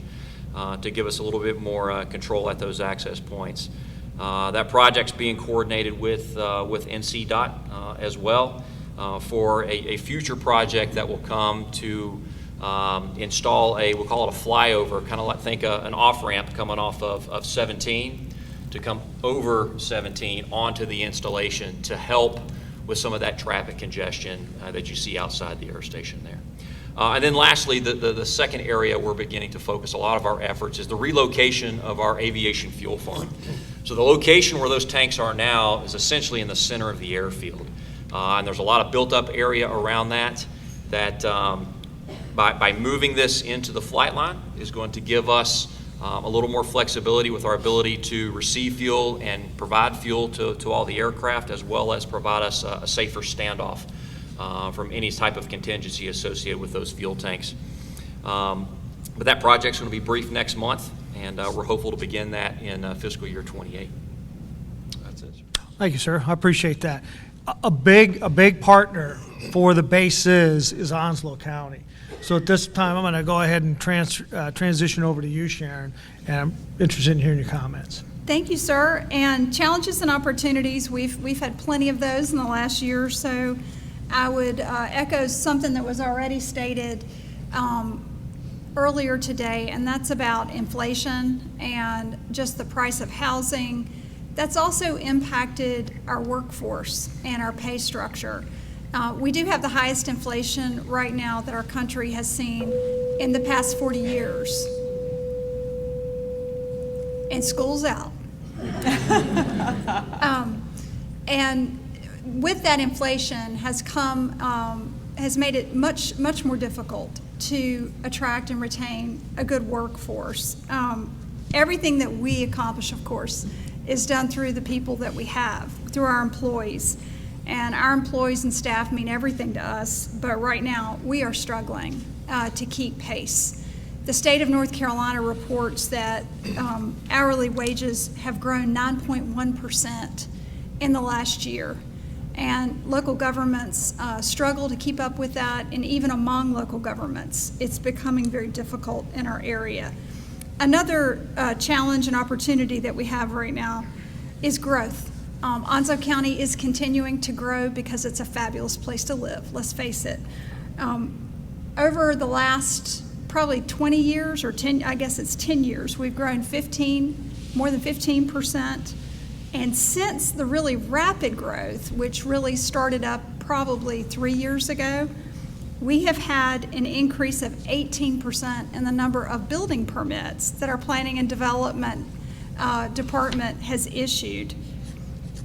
to give us a little bit more control at those access points. That project's being coordinated with NCDOT as well for a future project that will come to install we'll call it a flyover, kind of like think an off-ramp coming off of 17 to come over 17 onto the installation to help with some of that traffic congestion that you see outside the air station there. And then lastly, the second area we're beginning to focus a lot of our efforts is the relocation of our aviation fuel farm. So the location where those tanks are now is essentially in the center of the airfield. And there's a lot of built up area around that by moving this into the flight line is going to give us a little more flexibility with our ability to receive fuel and provide fuel to all the aircraft, as well as provide us a safer standoff from any type of contingency associated with those fuel tanks. But that project's going to be briefed next month, and we're hopeful to begin that in fiscal year 28. That's it. Thank you, sir. I appreciate that. A big partner for the base is Onslow County. So at this time, I'm going to go ahead and transition over to you, Sharon, and I'm interested in hearing your comments. Thank you, sir. And challenges and opportunities, we've had plenty of those in the last year or so. I would echo something that was already stated earlier today, and that's about inflation and just the price of housing. That's also impacted our workforce and our pay structure. We do have the highest inflation right now that our country has seen in the past 40 years. And school's out. And with that inflation has made it much more difficult to attract and retain a good workforce. Everything that we accomplish, of course, is done through the people that we have, through our employees. And our employees and staff mean everything to us, but right now we are struggling to keep pace. The state of North Carolina reports that hourly wages have grown 9.1% in the last year. And local governments struggle to keep up with that, and even among local governments, it's becoming very difficult in our area. Another challenge and opportunity that we have right now is growth. Onslow County is continuing to grow because it's a fabulous place to live, let's face it. Over the last probably 20 years, or 10 years, we've grown more than 15%. And since the really rapid growth, which really started up probably 3 years ago, we have had an increase of 18% in the number of building permits that our Planning and Development Department has issued.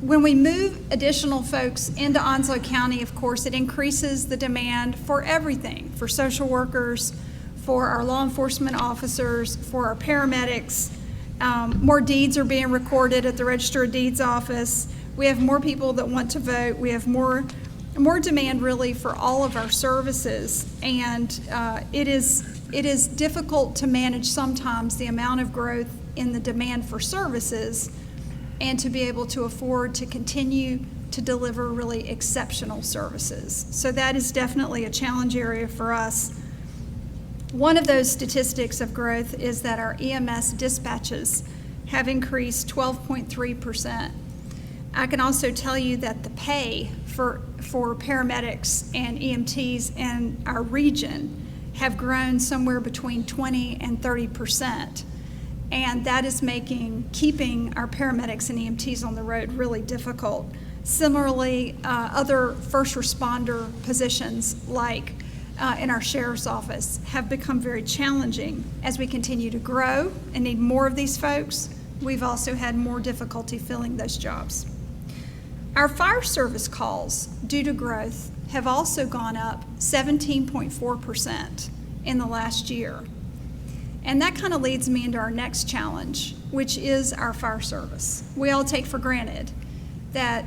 When we move additional folks into Onslow County, of course, it increases the demand for everything, for social workers, for our law enforcement officers, for our paramedics. More deeds are being recorded at the Register of Deeds office. We have more people that want to vote. We have more demand really for all of our services, and it is difficult to manage sometimes the amount of growth in the demand for services and to be able to afford to continue to deliver really exceptional services. So that is definitely a challenge area for us. One of those statistics of growth is that our EMS dispatches have increased 12.3%. I can also tell you that the pay for paramedics and EMTs in our region have grown somewhere between 20 and 30%. And that is keeping our paramedics and EMTs on the road really difficult. Similarly, other first responder positions like in our sheriff's office have become very challenging. As we continue to grow and need more of these folks, we've also had more difficulty filling those jobs. Our fire service calls, due to growth, have also gone up 17.4% in the last year. And that kind of leads me into our next challenge, which is our fire service. We all take for granted that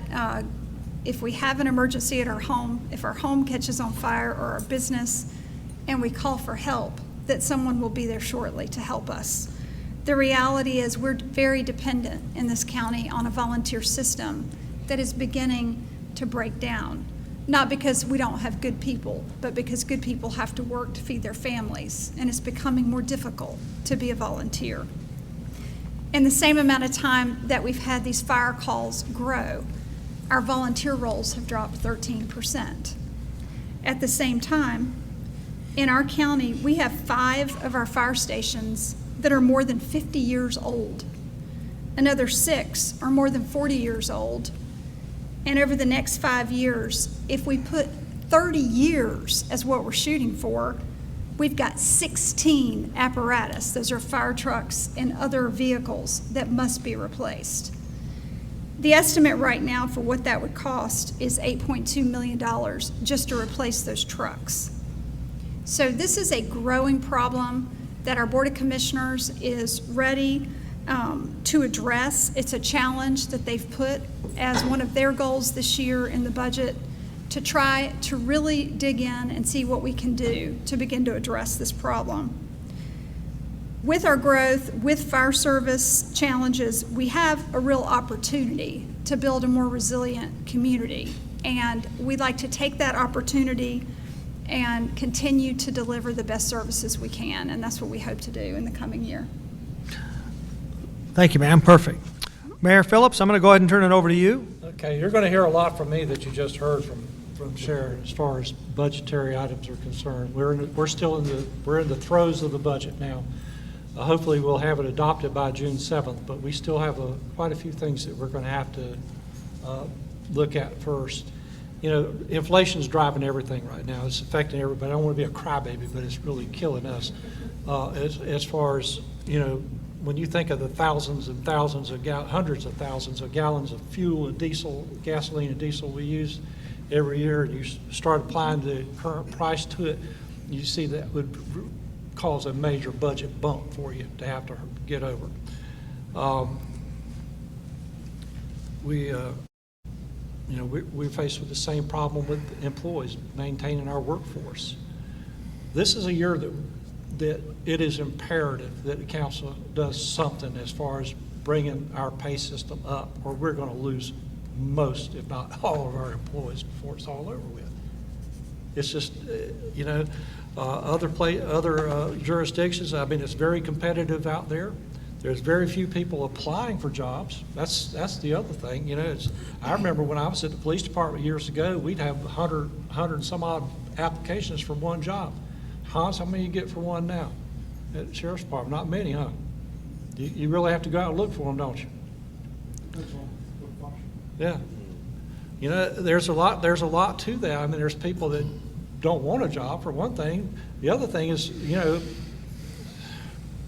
if we have an emergency at our home, if our home catches on fire or our business, and we call for help, that someone will be there shortly to help us. The reality is we're very dependent in this county on a volunteer system that is beginning to break down. Not because we don't have good people, but because good people have to work to feed their families, and it's becoming more difficult to be a volunteer. In the same amount of time that we've had these fire calls grow, our volunteer rolls have dropped 13%. At the same time, in our county, we have 5 of our fire stations that are more than 50 years old. Another 6 are more than 40 years old. And over the next 5 years, if we put 30 years as what we're shooting for, we've got 16 apparatus. Those are fire trucks and other vehicles that must be replaced. The estimate right now for what that would cost is $8.2 million just to replace those trucks. So this is a growing problem. that our Board of Commissioners is ready to address. It's a challenge that they've put as one of their goals this year in the budget, to try to really dig in and see what we can do to begin to address this problem. With our growth, with fire service challenges, we have a real opportunity to build a more resilient community. And we'd like to take that opportunity and continue to deliver the best services we can. And that's what we hope to do in the coming year. Thank you, ma'am. Perfect. Mayor Phillips, I'm going to go ahead and turn it over to you. Okay, you're going to hear a lot from me that you just heard from Sharon as far as budgetary items are concerned. We're in the throes of the budget now. Hopefully we'll have it adopted by June 7th, but we still have quite a few things that we're going to have to look at first. You know, inflation's driving everything right now. It's affecting everybody. I don't want to be a crybaby, but it's really killing us. As far as, you know, when you think of the thousands and thousands of hundreds of thousands of gallons of fuel and diesel, gasoline and diesel we use every year, and you start applying the current price to it, you see that would cause a major budget bump for you to have to get over. We're faced with the same problem with employees maintaining our workforce. This is a year that it is imperative that the council does something as far as bringing our pay system up, or we're going to lose most, if not all, of our employees before it's all over with. It's just, other jurisdictions, I mean, it's very competitive out there. There's very few people applying for jobs. That's the other thing. You know, I remember when I was at the police department years ago, we'd have 100 and some odd applications for one job. Hans, how many you get for one now at the sheriff's department? Not many, huh? You really have to go out and look for them, don't you? Yeah. You know, there's a lot to that. I mean, there's people that don't want a job, for one thing. The other thing is, you know,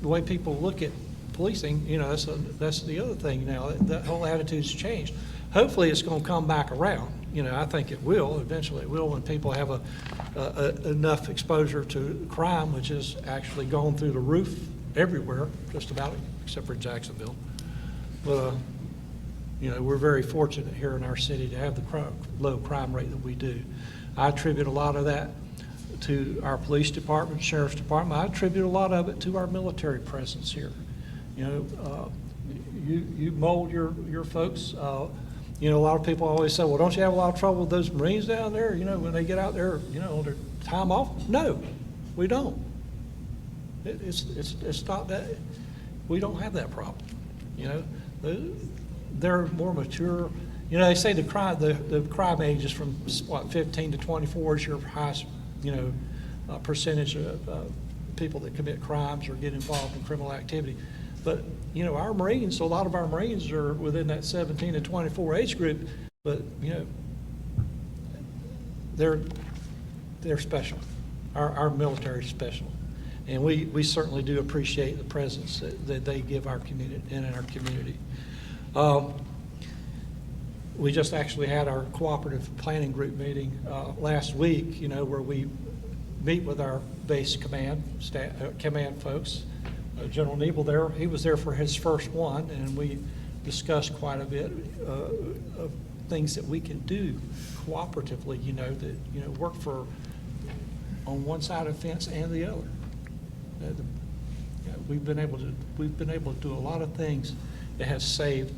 the way people look at policing, you know, that's the other thing now. That whole attitude's changed. Hopefully it's going to come back around. You know, I think it will. Eventually it will, when people have enough exposure to crime, which is actually gone through the roof everywhere, just about, except for Jacksonville. But, you know, we're very fortunate here in our city to have the low crime rate that we do. I attribute a lot of that to our police department, sheriff's department. I attribute a lot of it to our military presence here. You know, you mold your folks. You know, a lot of people always say, well, don't you have a lot of trouble with those Marines down there, you know, when they get out there, you know, on their time off? No, we don't. It's not that. We don't have that problem. You know, they're more mature. You know, they say the crime age is from, 15 to 24 is your highest, you know, percentage of people that commit crimes or get involved in criminal activity. But, you know, our Marines, a lot of our Marines are within that 17 to 24 age group, but, you know, they're special. Our military is special. And we certainly do appreciate the presence that they give our community and in our community. We just actually had our cooperative planning group meeting last week, you know, where we meet with our base command folks. General Nebel there, he was there for his first one, and we discussed quite a bit of things that we can do cooperatively, you know, that, you know, work for on one side of the fence and the other. We've been able to do a lot of things that has saved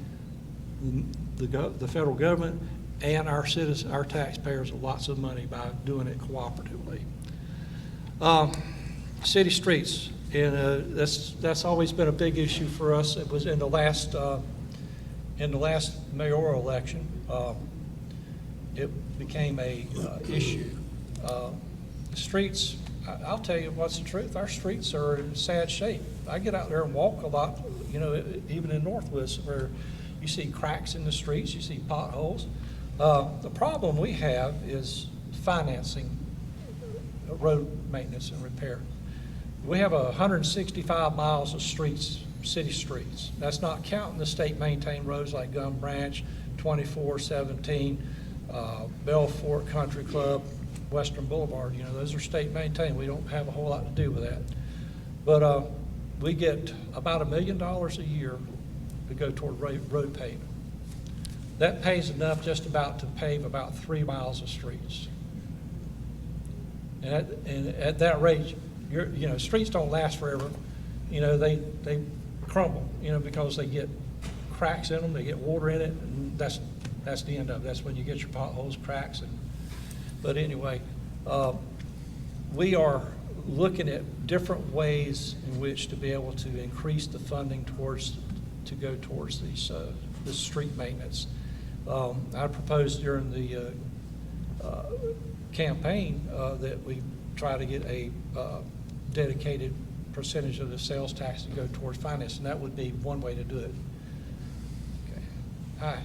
the federal government and our citizens, our taxpayers, lots of money by doing it cooperatively. City streets. And that's always been a big issue for us. It was in the last mayoral election. It became a issue. The streets, I'll tell you what's the truth. Our streets are in sad shape. I get out there and walk a lot, you know, even in Northwoods, where you see cracks in the streets, you see potholes. The problem we have is financing road maintenance and repair. We have 165 miles of streets, city streets. That's not counting the state-maintained roads like Gum Branch, 2417, Belfort Country Club, Western Boulevard. You know, those are state-maintained. We don't have a whole lot to do with that. But we get about $1 million a year to go toward road paving. That pays enough just about to pave about 3 miles of streets. And at that rate, streets don't last forever. They crumble, because they get cracks in them, they get water in it, and that's the end of it. That's when you get your potholes, cracks. But anyway, we are looking at different ways in which to be able to increase the funding to go towards this street maintenance. I proposed during the campaign that we try to get a dedicated percentage of the sales tax to go towards finance, and that would be one way to do it. Okay. Hi.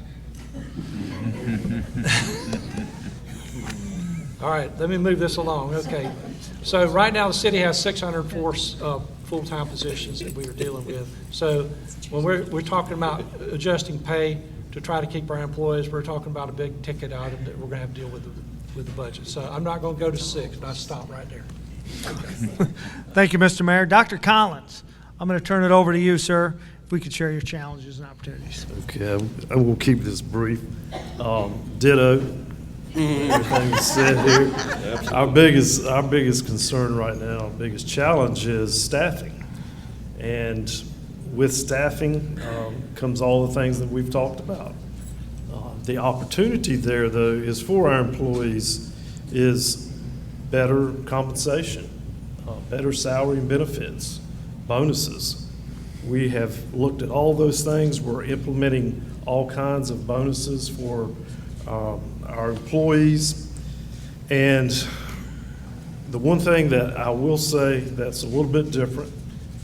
All right, let me move this along. Okay. So right now the city has 604 full-time positions that we are dealing with. So when we're talking about adjusting pay to try to keep our employees, we're talking about a big ticket item that we're going to have to deal with the budget. So I'm not going to go to 6, but I stop right there. Okay. Thank you, Mr. Mayor. Dr. Collins, I'm going to turn it over to you, sir, if we could share your challenges and opportunities. Okay, I will keep this brief. Ditto everything you said here. Our biggest concern right now, our biggest challenge is staffing. And with staffing comes all the things that we've talked about. The opportunity there, though, is for our employees is better compensation, better salary and benefits, bonuses. We have looked at all those things. We're implementing all kinds of bonuses for our employees. And the one thing that I will say that's a little bit different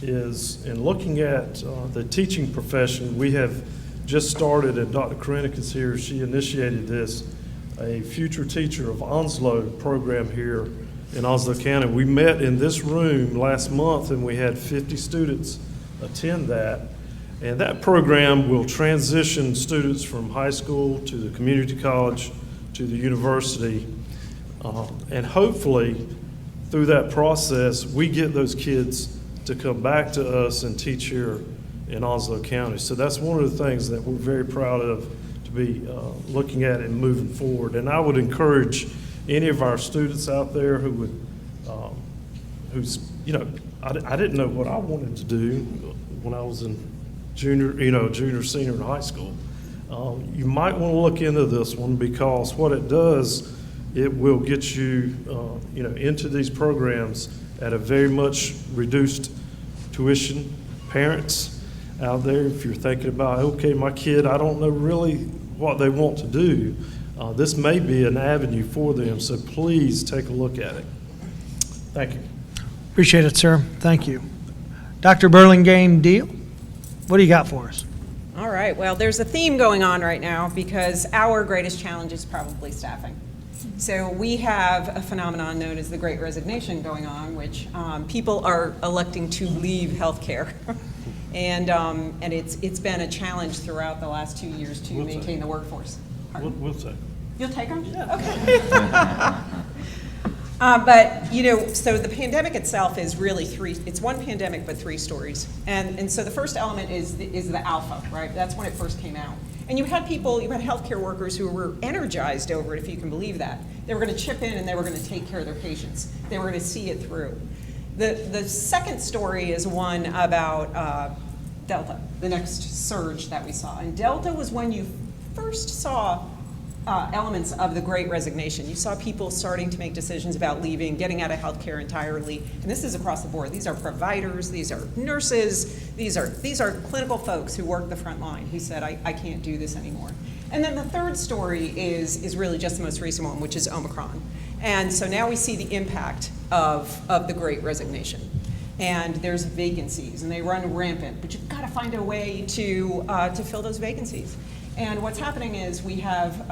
is in looking at the teaching profession, we have just started, and Dr. Krennick is here, she initiated this, a future teacher of Onslow program here in Onslow County. We met in this room last month and we had 50 students attend that. And that program will transition students from high school to the community college to the university. And hopefully through that process, we get those kids to come back to us and teach here in Onslow County. So that's one of the things that we're very proud of to be looking at and moving forward. And I would encourage any of our students out there who would, I didn't know what I wanted to do when I was in junior, senior in high school. You might want to look into this one because what it does, it will get you, into these programs at a very much reduced tuition. Parents out there, if you're thinking about, okay, my kid, I don't know really what they want to do, this may be an avenue for them, so please take a look at it. Thank you. Appreciate it, sir. Thank you. Dr. Burlingame Deal, what do you got for us? All right, well, there's a theme going on right now because our greatest challenge is probably staffing. So we have a phenomenon known as the Great Resignation going on, which people are electing to leave healthcare. And it's been a challenge throughout the last 2 years to maintain the workforce. We'll take. You'll take them? Yeah. Okay. But, so the pandemic itself is really it's one pandemic, but 3 stories. And so the first element is the alpha, right? That's when it first came out. And you had healthcare workers who were energized over it, if you can believe that. They were going to chip in and they were going to take care of their patients. They were going to see it through. The second story is one about Delta, the next surge that we saw. And Delta was when you first saw elements of the Great Resignation. You saw people starting to make decisions about leaving, getting out of healthcare entirely, and this is across the board. These are providers, these are nurses, these are clinical folks who work the front line who said, I can't do this anymore. And then the third story is really just the most recent one, which is Omicron. And so now we see the impact of the Great Resignation. And there's vacancies, and they run rampant, but you've got to find a way to fill those vacancies. And what's happening is we have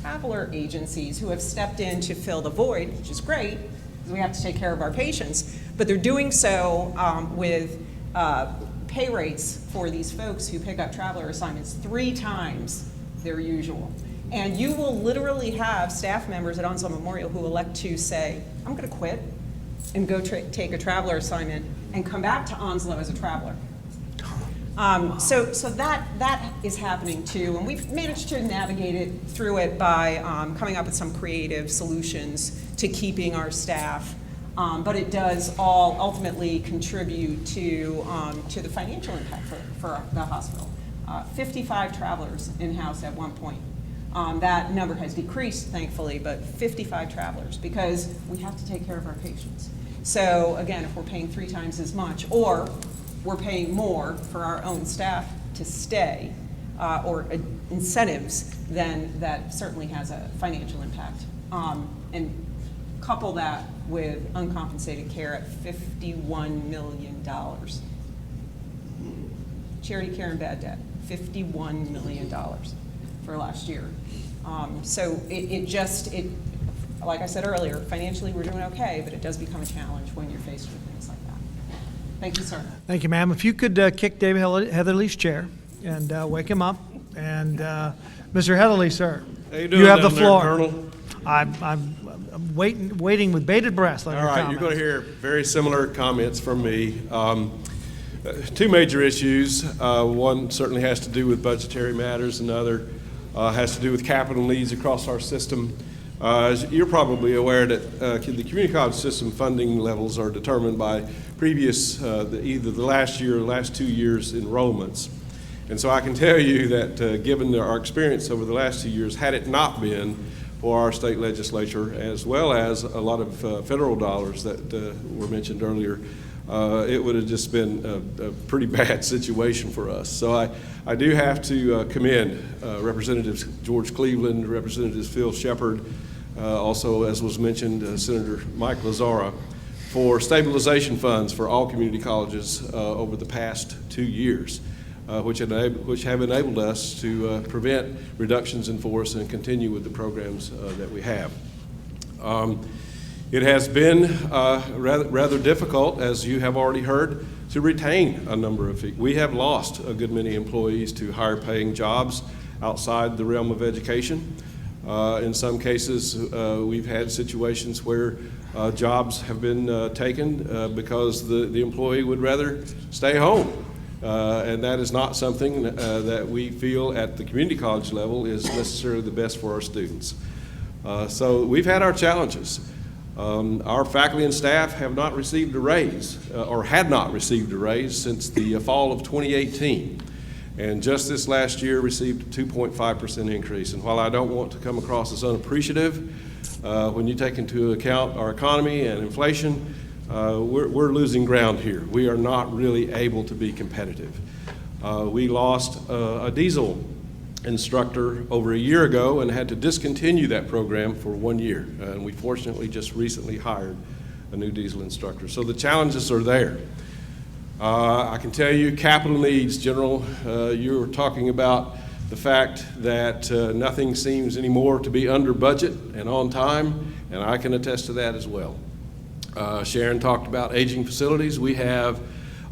traveler agencies who have stepped in to fill the void, which is great, because we have to take care of our patients, but they're doing so with pay rates for these folks who pick up traveler assignments 3 times their usual. And you will literally have staff members at Onslow Memorial who elect to say, I'm going to quit and go take a traveler assignment and come back to Onslow as a traveler. So that is happening too, and we've managed to navigate through it by coming up with some creative solutions to keeping our staff. But it does all ultimately contribute to the financial impact for the hospital. 55 travelers in-house at one point. That number has decreased, thankfully, but 55 travelers, because we have to take care of our patients. So again, if we're paying 3 times as much, or we're paying more for our own staff to stay, or incentives, then that certainly has a financial impact. And couple that with uncompensated care at $51 million. Charity care and bad debt, $51 million for last year. So it like I said earlier, financially we're doing okay, but it does become a challenge when you're faced with things like that. Thank you, sir. Thank you, ma'am. If you could kick David Heatherly's chair and wake him up. And Mr. Heatherly, sir, How you doing you have the down there, floor. Colonel? I'm waiting with bated breath. All right, you're going to hear very similar comments from me. 2 major issues. One certainly has to do with budgetary matters. Another has to do with capital needs across our system. As you're probably aware that the community college system funding levels are determined by previous, either the last year or the last 2 years' enrollments. And so I can tell you that given our experience over the last 2 years, had it not been for our state legislature, as well as a lot of federal dollars that were mentioned earlier, it would have just been a pretty bad situation for us. So I do have to commend Representatives George Cleveland, Representatives Phil Shepard, also, as was mentioned, Senator Mike Lazzaro, for stabilization funds for all community colleges over the past 2 years, which have enabled us to prevent reductions in force and continue with the programs that we have. It has been rather difficult, as you have already heard, to retain a number of people. We have lost a good many employees to higher paying jobs outside the realm of education. In some cases, we've had situations where jobs have been taken because the employee would rather stay home. And that is not something that we feel at the community college level is necessarily the best for our students. So we've had our challenges. Our faculty and staff have not received a raise, or had not received a raise since the fall of 2018. And just this last year received a 2.5% increase. And while I don't want to come across as unappreciative, when you take into account our economy and inflation, we're losing ground here. We are not really able to be competitive. We lost a diesel instructor over a year ago and had to discontinue that program for 1 year. And we fortunately just recently hired a new diesel instructor. So the challenges are there. I can tell you capital needs, General, you were talking about the fact that nothing seems anymore to be under budget and on time, and I can attest to that as well. Sharon talked about aging facilities. We have,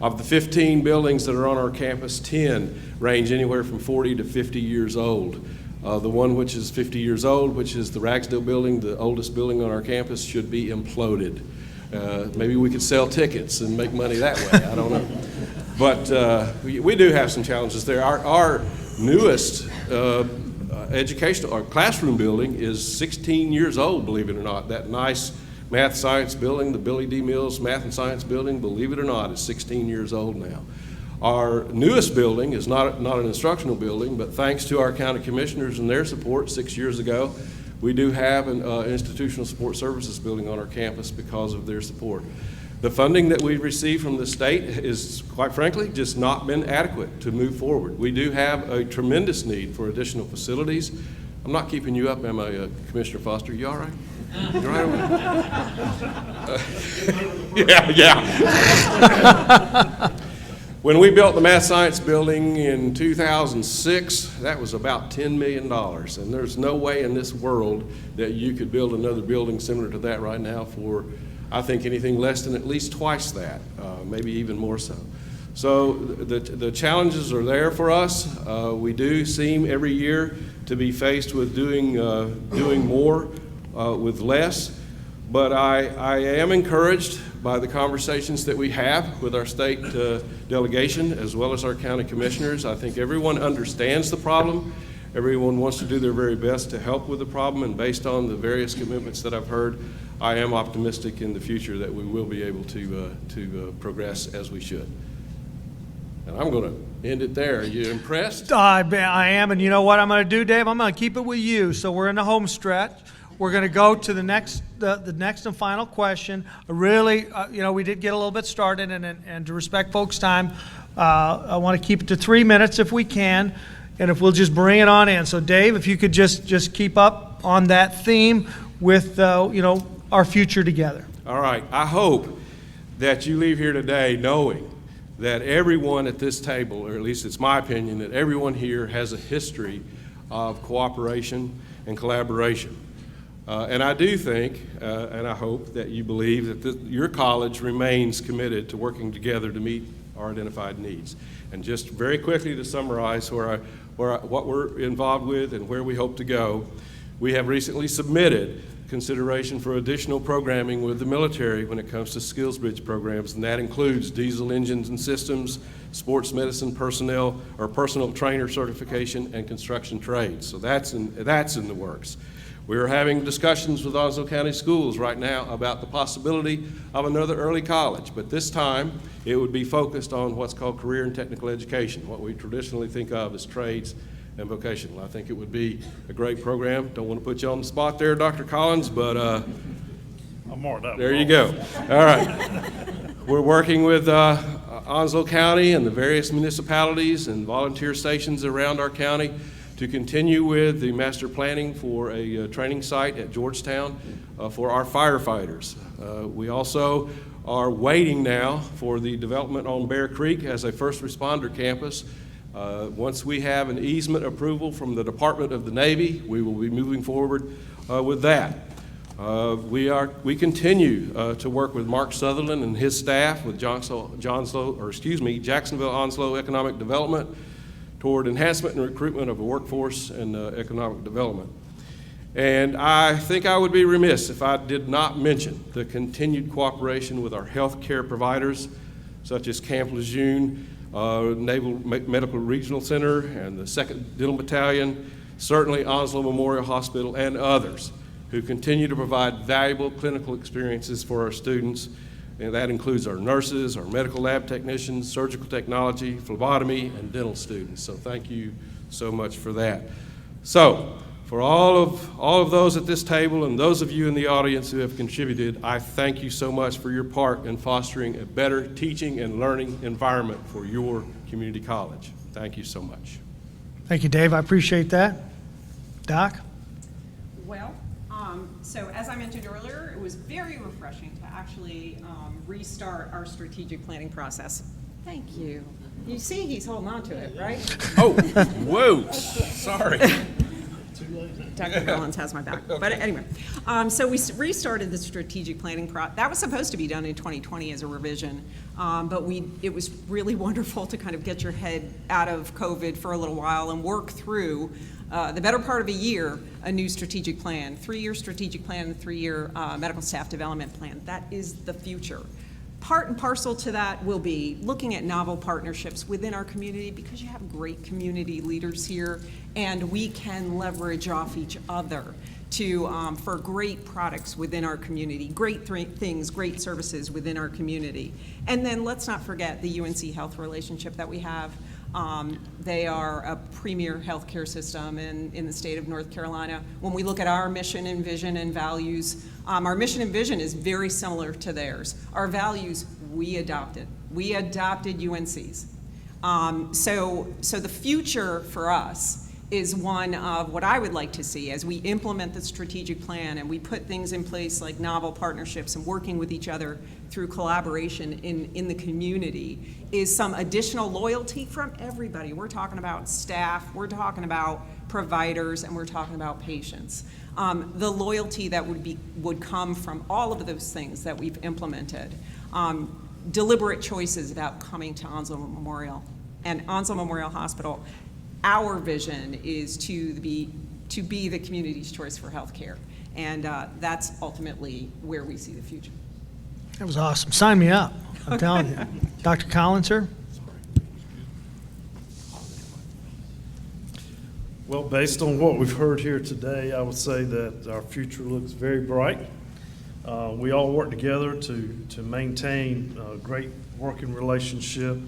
of the 15 buildings that are on our campus, 10 range anywhere from 40 to 50 years old. The one which is 50 years old, which is the Ragsdale building, the oldest building on our campus, should be imploded. Maybe we could sell tickets and make money that way, I don't know. But we do have some challenges there. Our newest educational, our classroom building is 16 years old, believe it or not. That nice math science building, the Billy D. Mills Math and Science building, believe it or not, is 16 years old now. Our newest building is not an instructional building, but thanks to our county commissioners and their support 6 years ago, we do have an institutional support services building on our campus because of their support. The funding that we've received from the state is, quite frankly, just not been adequate to move forward. We do have a tremendous need for additional facilities. I'm not keeping you up, am I, Commissioner Foster? You all right? You all right? Yeah. When we built the Math Science building in 2006, that was about $10 million. And there's no way in this world that you could build another building similar to that right now for, I think, anything less than at least twice that, maybe even more so. So the challenges are there for us. We do seem every year to be faced with doing more with less. But I am encouraged by the conversations that we have with our state delegation as well as our county commissioners. I think everyone understands the problem. Everyone wants to do their very best to help with the problem, and based on the various commitments that I've heard, I am optimistic in the future that we will be able to progress as we should. And I'm going to end it there. Are you impressed? I am, and you know what I'm going to do, Dave? I'm going to keep it with you. So we're in the home stretch. We're going to go to the next and final question. Really, we did get a little bit started, and to respect folks' time, I want to keep it to 3 minutes if we can, and if we'll just bring it on in. So Dave, if you could just keep up on that theme with, our future together. All right. I hope that you leave here today knowing that everyone at this table, or at least it's my opinion, that everyone here has a history of cooperation and collaboration. And I do think, and I hope that you believe that your college remains committed to working together to meet our identified needs. And just very quickly to summarize what we're involved with and where we hope to go, we have recently submitted consideration for additional programming with the military when it comes to skills bridge programs, and that includes diesel engines and systems, sports medicine personnel or personal trainer certification, and construction trades. So that's in the works. We're having discussions with Onslow County Schools right now about the possibility of another early college, but this time it would be focused on what's called career and technical education, what we traditionally think of as trades and vocational. I think it would be a great program. Don't want to put you on the spot there, Dr. Collins, but there you go. All right. We're working with Onslow County and the various municipalities and volunteer stations around our county to continue with the master planning for a training site at Georgetown for our firefighters. We also are waiting now for the development on Bear Creek as a first responder campus. Once we have an easement approval from the Department of the Navy, we will be moving forward with that. We continue to work with Mark Sutherland and his staff with Jacksonville Onslow Economic Development toward enhancement and recruitment of a workforce and economic development. And I think I would be remiss if I did not mention the continued cooperation with our health care providers, such as Camp Lejeune, Naval Medical Regional Center, and the 2nd Dental Battalion, certainly Onslow Memorial Hospital, and others who continue to provide valuable clinical experiences for our students. And that includes our nurses, our medical lab technicians, surgical technology, phlebotomy, and dental students. So thank you so much for that. So for all of those at this table and those of you in the audience who have contributed, I thank you so much for your part in fostering a better teaching and learning environment for your community college. Thank you so much. Thank you, Dave. I appreciate that. Doc? Well, so as I mentioned earlier, it was very refreshing to actually restart our strategic planning process. Thank you. You see he's holding on to it, right? Oh, whoa, sorry. Dr. Collins has my back. But anyway, so we restarted the strategic planning process. That was supposed to be done in 2020 as a revision, but it was really wonderful to kind of get your head out of COVID for a little while and work through the better part of a year, a new strategic plan, 3-year strategic plan, and 3-year medical staff development plan. That is the future. Part and parcel to that will be looking at novel partnerships within our community, because you have great community leaders here, and we can leverage off each other for great products within our community, great things, great services within our community. And then let's not forget the UNC Health relationship that we have. They are a premier healthcare system in the state of North Carolina. When we look at our mission and vision and values, our mission and vision is very similar to theirs. Our values, we adopted. We adopted UNC's. So the future for us is one of what I would like to see as we implement the strategic plan and we put things in place like novel partnerships and working with each other through collaboration in the community, is some additional loyalty from everybody. We're talking about staff, we're talking about providers, and we're talking about patients. The loyalty that would come from all of those things that we've implemented. Deliberate choices about coming to Onslow Memorial and Onslow Memorial Hospital. Our vision is to be the community's choice for healthcare, and that's ultimately where we see the future. That was awesome. Sign me up. I'm telling you. Dr. Collins, sir? Well, based on what we've heard here today, I would say that our future looks very bright. We all work together to maintain a great working relationship.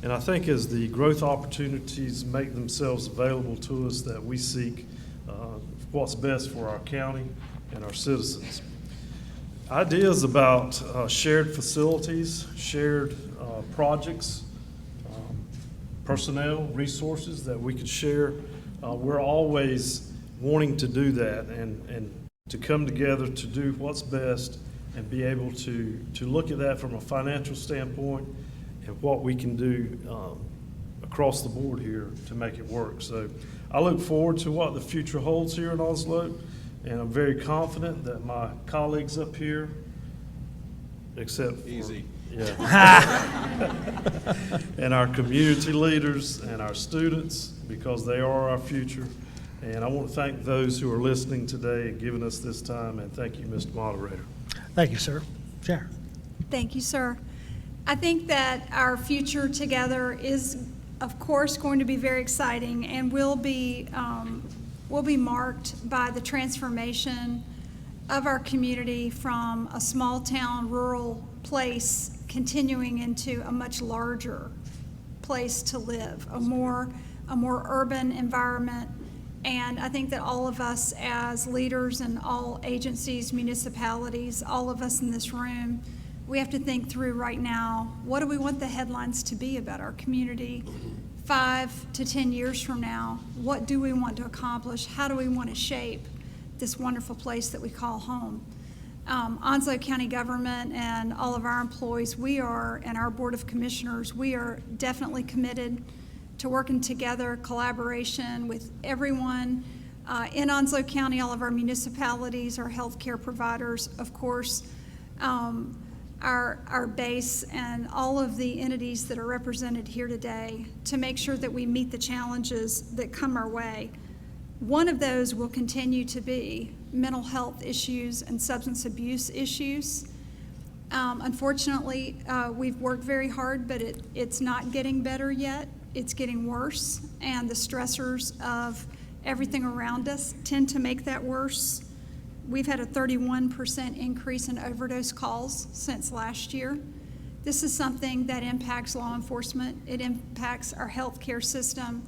And I think as the growth opportunities make themselves available to us, that we seek what's best for our county and our citizens. Ideas about shared facilities, shared projects, personnel, resources that we could share. We're always wanting to do that and to come together to do what's best and be able to look at that from a financial standpoint and what we can do across the board here to make it work. So I look forward to what the future holds here in Onslow, and I'm very confident that my colleagues up here, except for, Easy. Yeah. And our community leaders and our students, because they are our future. And I want to thank those who are listening today and giving us this time, and thank you, Mr. Moderator. Thank you, sir. Sharon? Thank you, sir. I think that our future together is, of course, going to be very exciting and will be marked by the transformation of our community from a small town, rural place continuing into a much larger place to live, a more urban environment. And I think that all of us as leaders in all agencies, municipalities, all of us in this room, we have to think through right now, what do we want the headlines to be about our community 5 to 10 years from now? What do we want to accomplish? How do we want to shape this wonderful place that we call home? Onslow County government and all of our employees, and our Board of Commissioners, we are definitely committed to working together, collaboration with everyone in Onslow County, all of our municipalities, our healthcare providers, of course, our base and all of the entities that are represented here today to make sure that we meet the challenges that come our way. One of those will continue to be mental health issues and substance abuse issues. Unfortunately, we've worked very hard, but it's not getting better yet. It's getting worse, and the stressors of everything around us tend to make that worse. We've had a 31% increase in overdose calls since last year. This is something that impacts law enforcement. It impacts our healthcare system.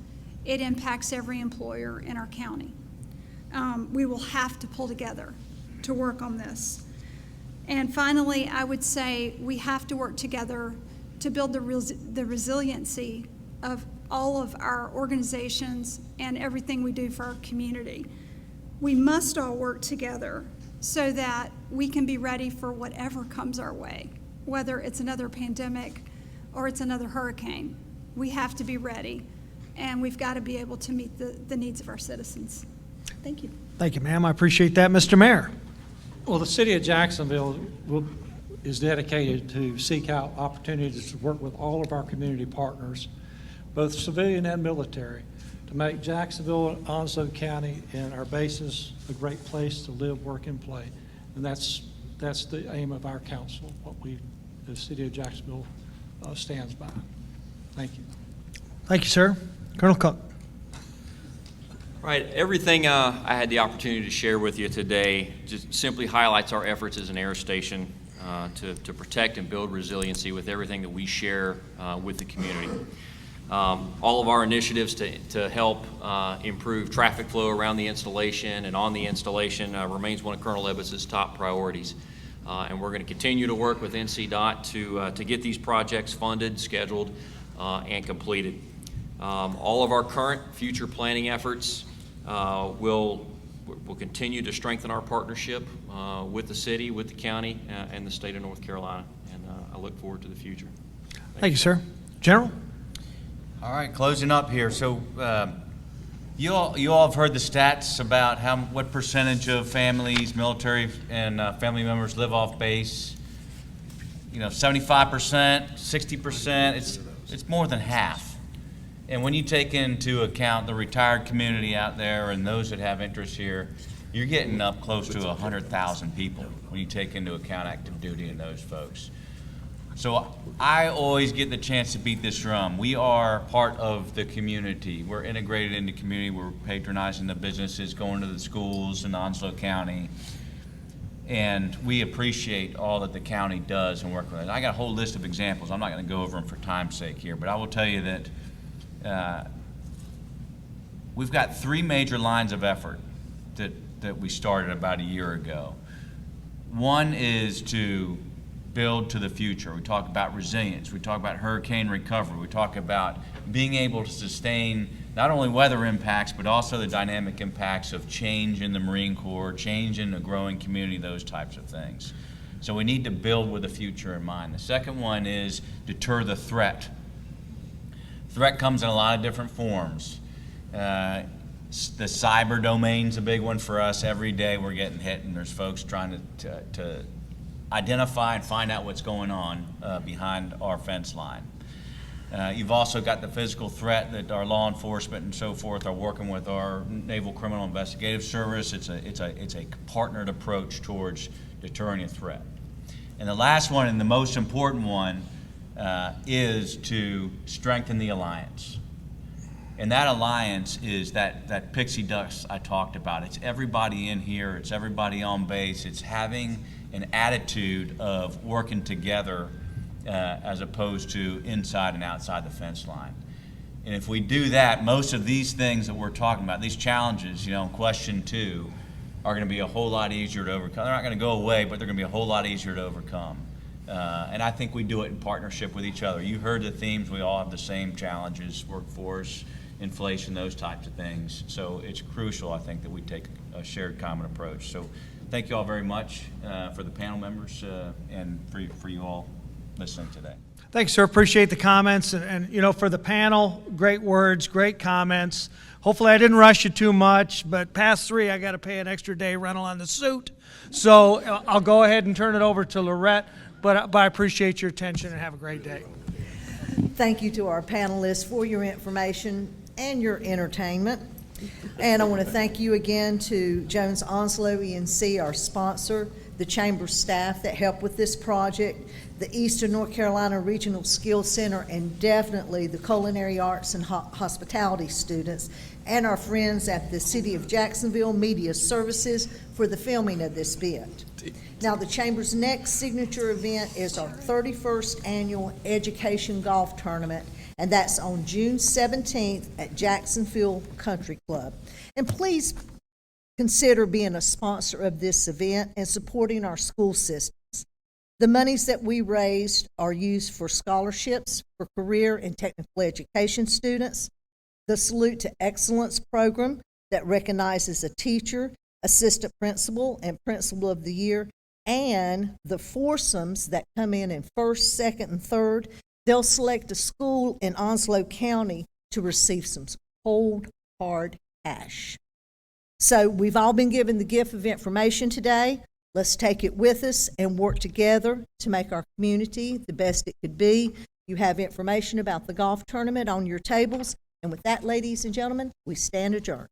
It impacts every employer in our county. We will have to pull together to work on this. And finally, I would say we have to work together to build the resiliency of all of our organizations and everything we do for our community. We must all work together so that we can be ready for whatever comes our way, whether it's another pandemic or it's another hurricane. We have to be ready, and we've got to be able to meet the needs of our citizens. Thank you. Thank you, ma'am. I appreciate that. Mr. Mayor? Well, the city of Jacksonville is dedicated to seek out opportunities to work with all of our community partners, both civilian and military, to make Jacksonville and Onslow County and our bases a great place to live, work, and play. And that's the aim of our council, what the city of Jacksonville stands by. Thank you. Thank you, sir. Colonel Cook. All right, everything I had the opportunity to share with you today just simply highlights our efforts as an air station to protect and build resiliency with everything that we share with the community. All of our initiatives to help improve traffic flow around the installation and on the installation remains one of Colonel Ebbitt's top priorities. And we're going to continue to work with NCDOT to get these projects funded, scheduled, and completed. All of our current future planning efforts will continue to strengthen our partnership with the city, with the county, and the state of North Carolina. And I look forward to the future. Thank you, sir. General? All right, closing up here. So you all have heard the stats about what percentage of families, military and family members live off base. 75%, 60%. It's more than half. And when you take into account the retired community out there and those that have interest here, you're getting up close to 100,000 people when you take into account active duty and those folks. So I always get the chance to beat this drum. We are part of the community. We're integrated in the community. We're patronizing the businesses, going to the schools in Onslow County. And we appreciate all that the county does and work with us. I got a whole list of examples. I'm not going to go over them for time's sake here, but I will tell you that we've got 3 major lines of effort that we started about a year ago. One is to build to the future. We talk about resilience. We talk about hurricane recovery. We talk about being able to sustain not only weather impacts, but also the dynamic impacts of change in the Marine Corps, change in the growing community, those types of things. So we need to build with the future in mind. The second one is deter the threat. Threat comes in a lot of different forms. The cyber domain's a big one for us. Every day we're getting hit, and there's folks trying to identify and find out what's going on behind our fence line. You've also got the physical threat that our law enforcement and so forth are working with our Naval Criminal Investigative Service. It's a partnered approach towards deterring a threat. And the last one, and the most important one, is to strengthen the alliance. And that alliance is that pixie dust I talked about. It's everybody in here. It's everybody on base. It's having an attitude of working together as opposed to inside and outside the fence line. And if we do that, most of these things that we're talking about, these challenges, question 2, are going to be a whole lot easier to overcome. They're not going to go away, but they're going to be a whole lot easier to overcome. And I think we do it in partnership with each other. You heard the themes. We all have the same challenges: workforce, inflation, those types of things. So it's crucial, I think, that we take a shared common approach. So thank you all very much for the panel members and for you all listening today. Thanks, sir. Appreciate the comments. And for the panel, great words, great comments. Hopefully I didn't rush you too much, but past 3, I got to pay an extra day rental on the suit. So I'll go ahead and turn it over to Lorette, but I appreciate your attention and have a great day. Thank you to our panelists for your information and your entertainment. And I want to thank you again to Jones Onslow ENC, our sponsor, the Chamber staff that helped with this project, the Eastern North Carolina Regional Skills Center, and definitely the Culinary Arts and Hospitality students, and our friends at the City of Jacksonville Media Services for the filming of this event. Now, the Chamber's next signature event is our 31st Annual Education Golf Tournament, and that's on June 17th at Jacksonville Country Club. And please consider being a sponsor of this event and supporting our school systems. The monies that we raised are used for scholarships for career and technical education students, the Salute to Excellence program that recognizes a teacher, assistant principal, and principal of the year, and the foursomes that come in first, second, and third. They'll select a school in Onslow County to receive some cold, hard cash. So we've all been given the gift of information today. Let's take it with us and work together to make our community the best it could be. You have information about the golf tournament on your tables. And with that, ladies and gentlemen, we stand adjourned.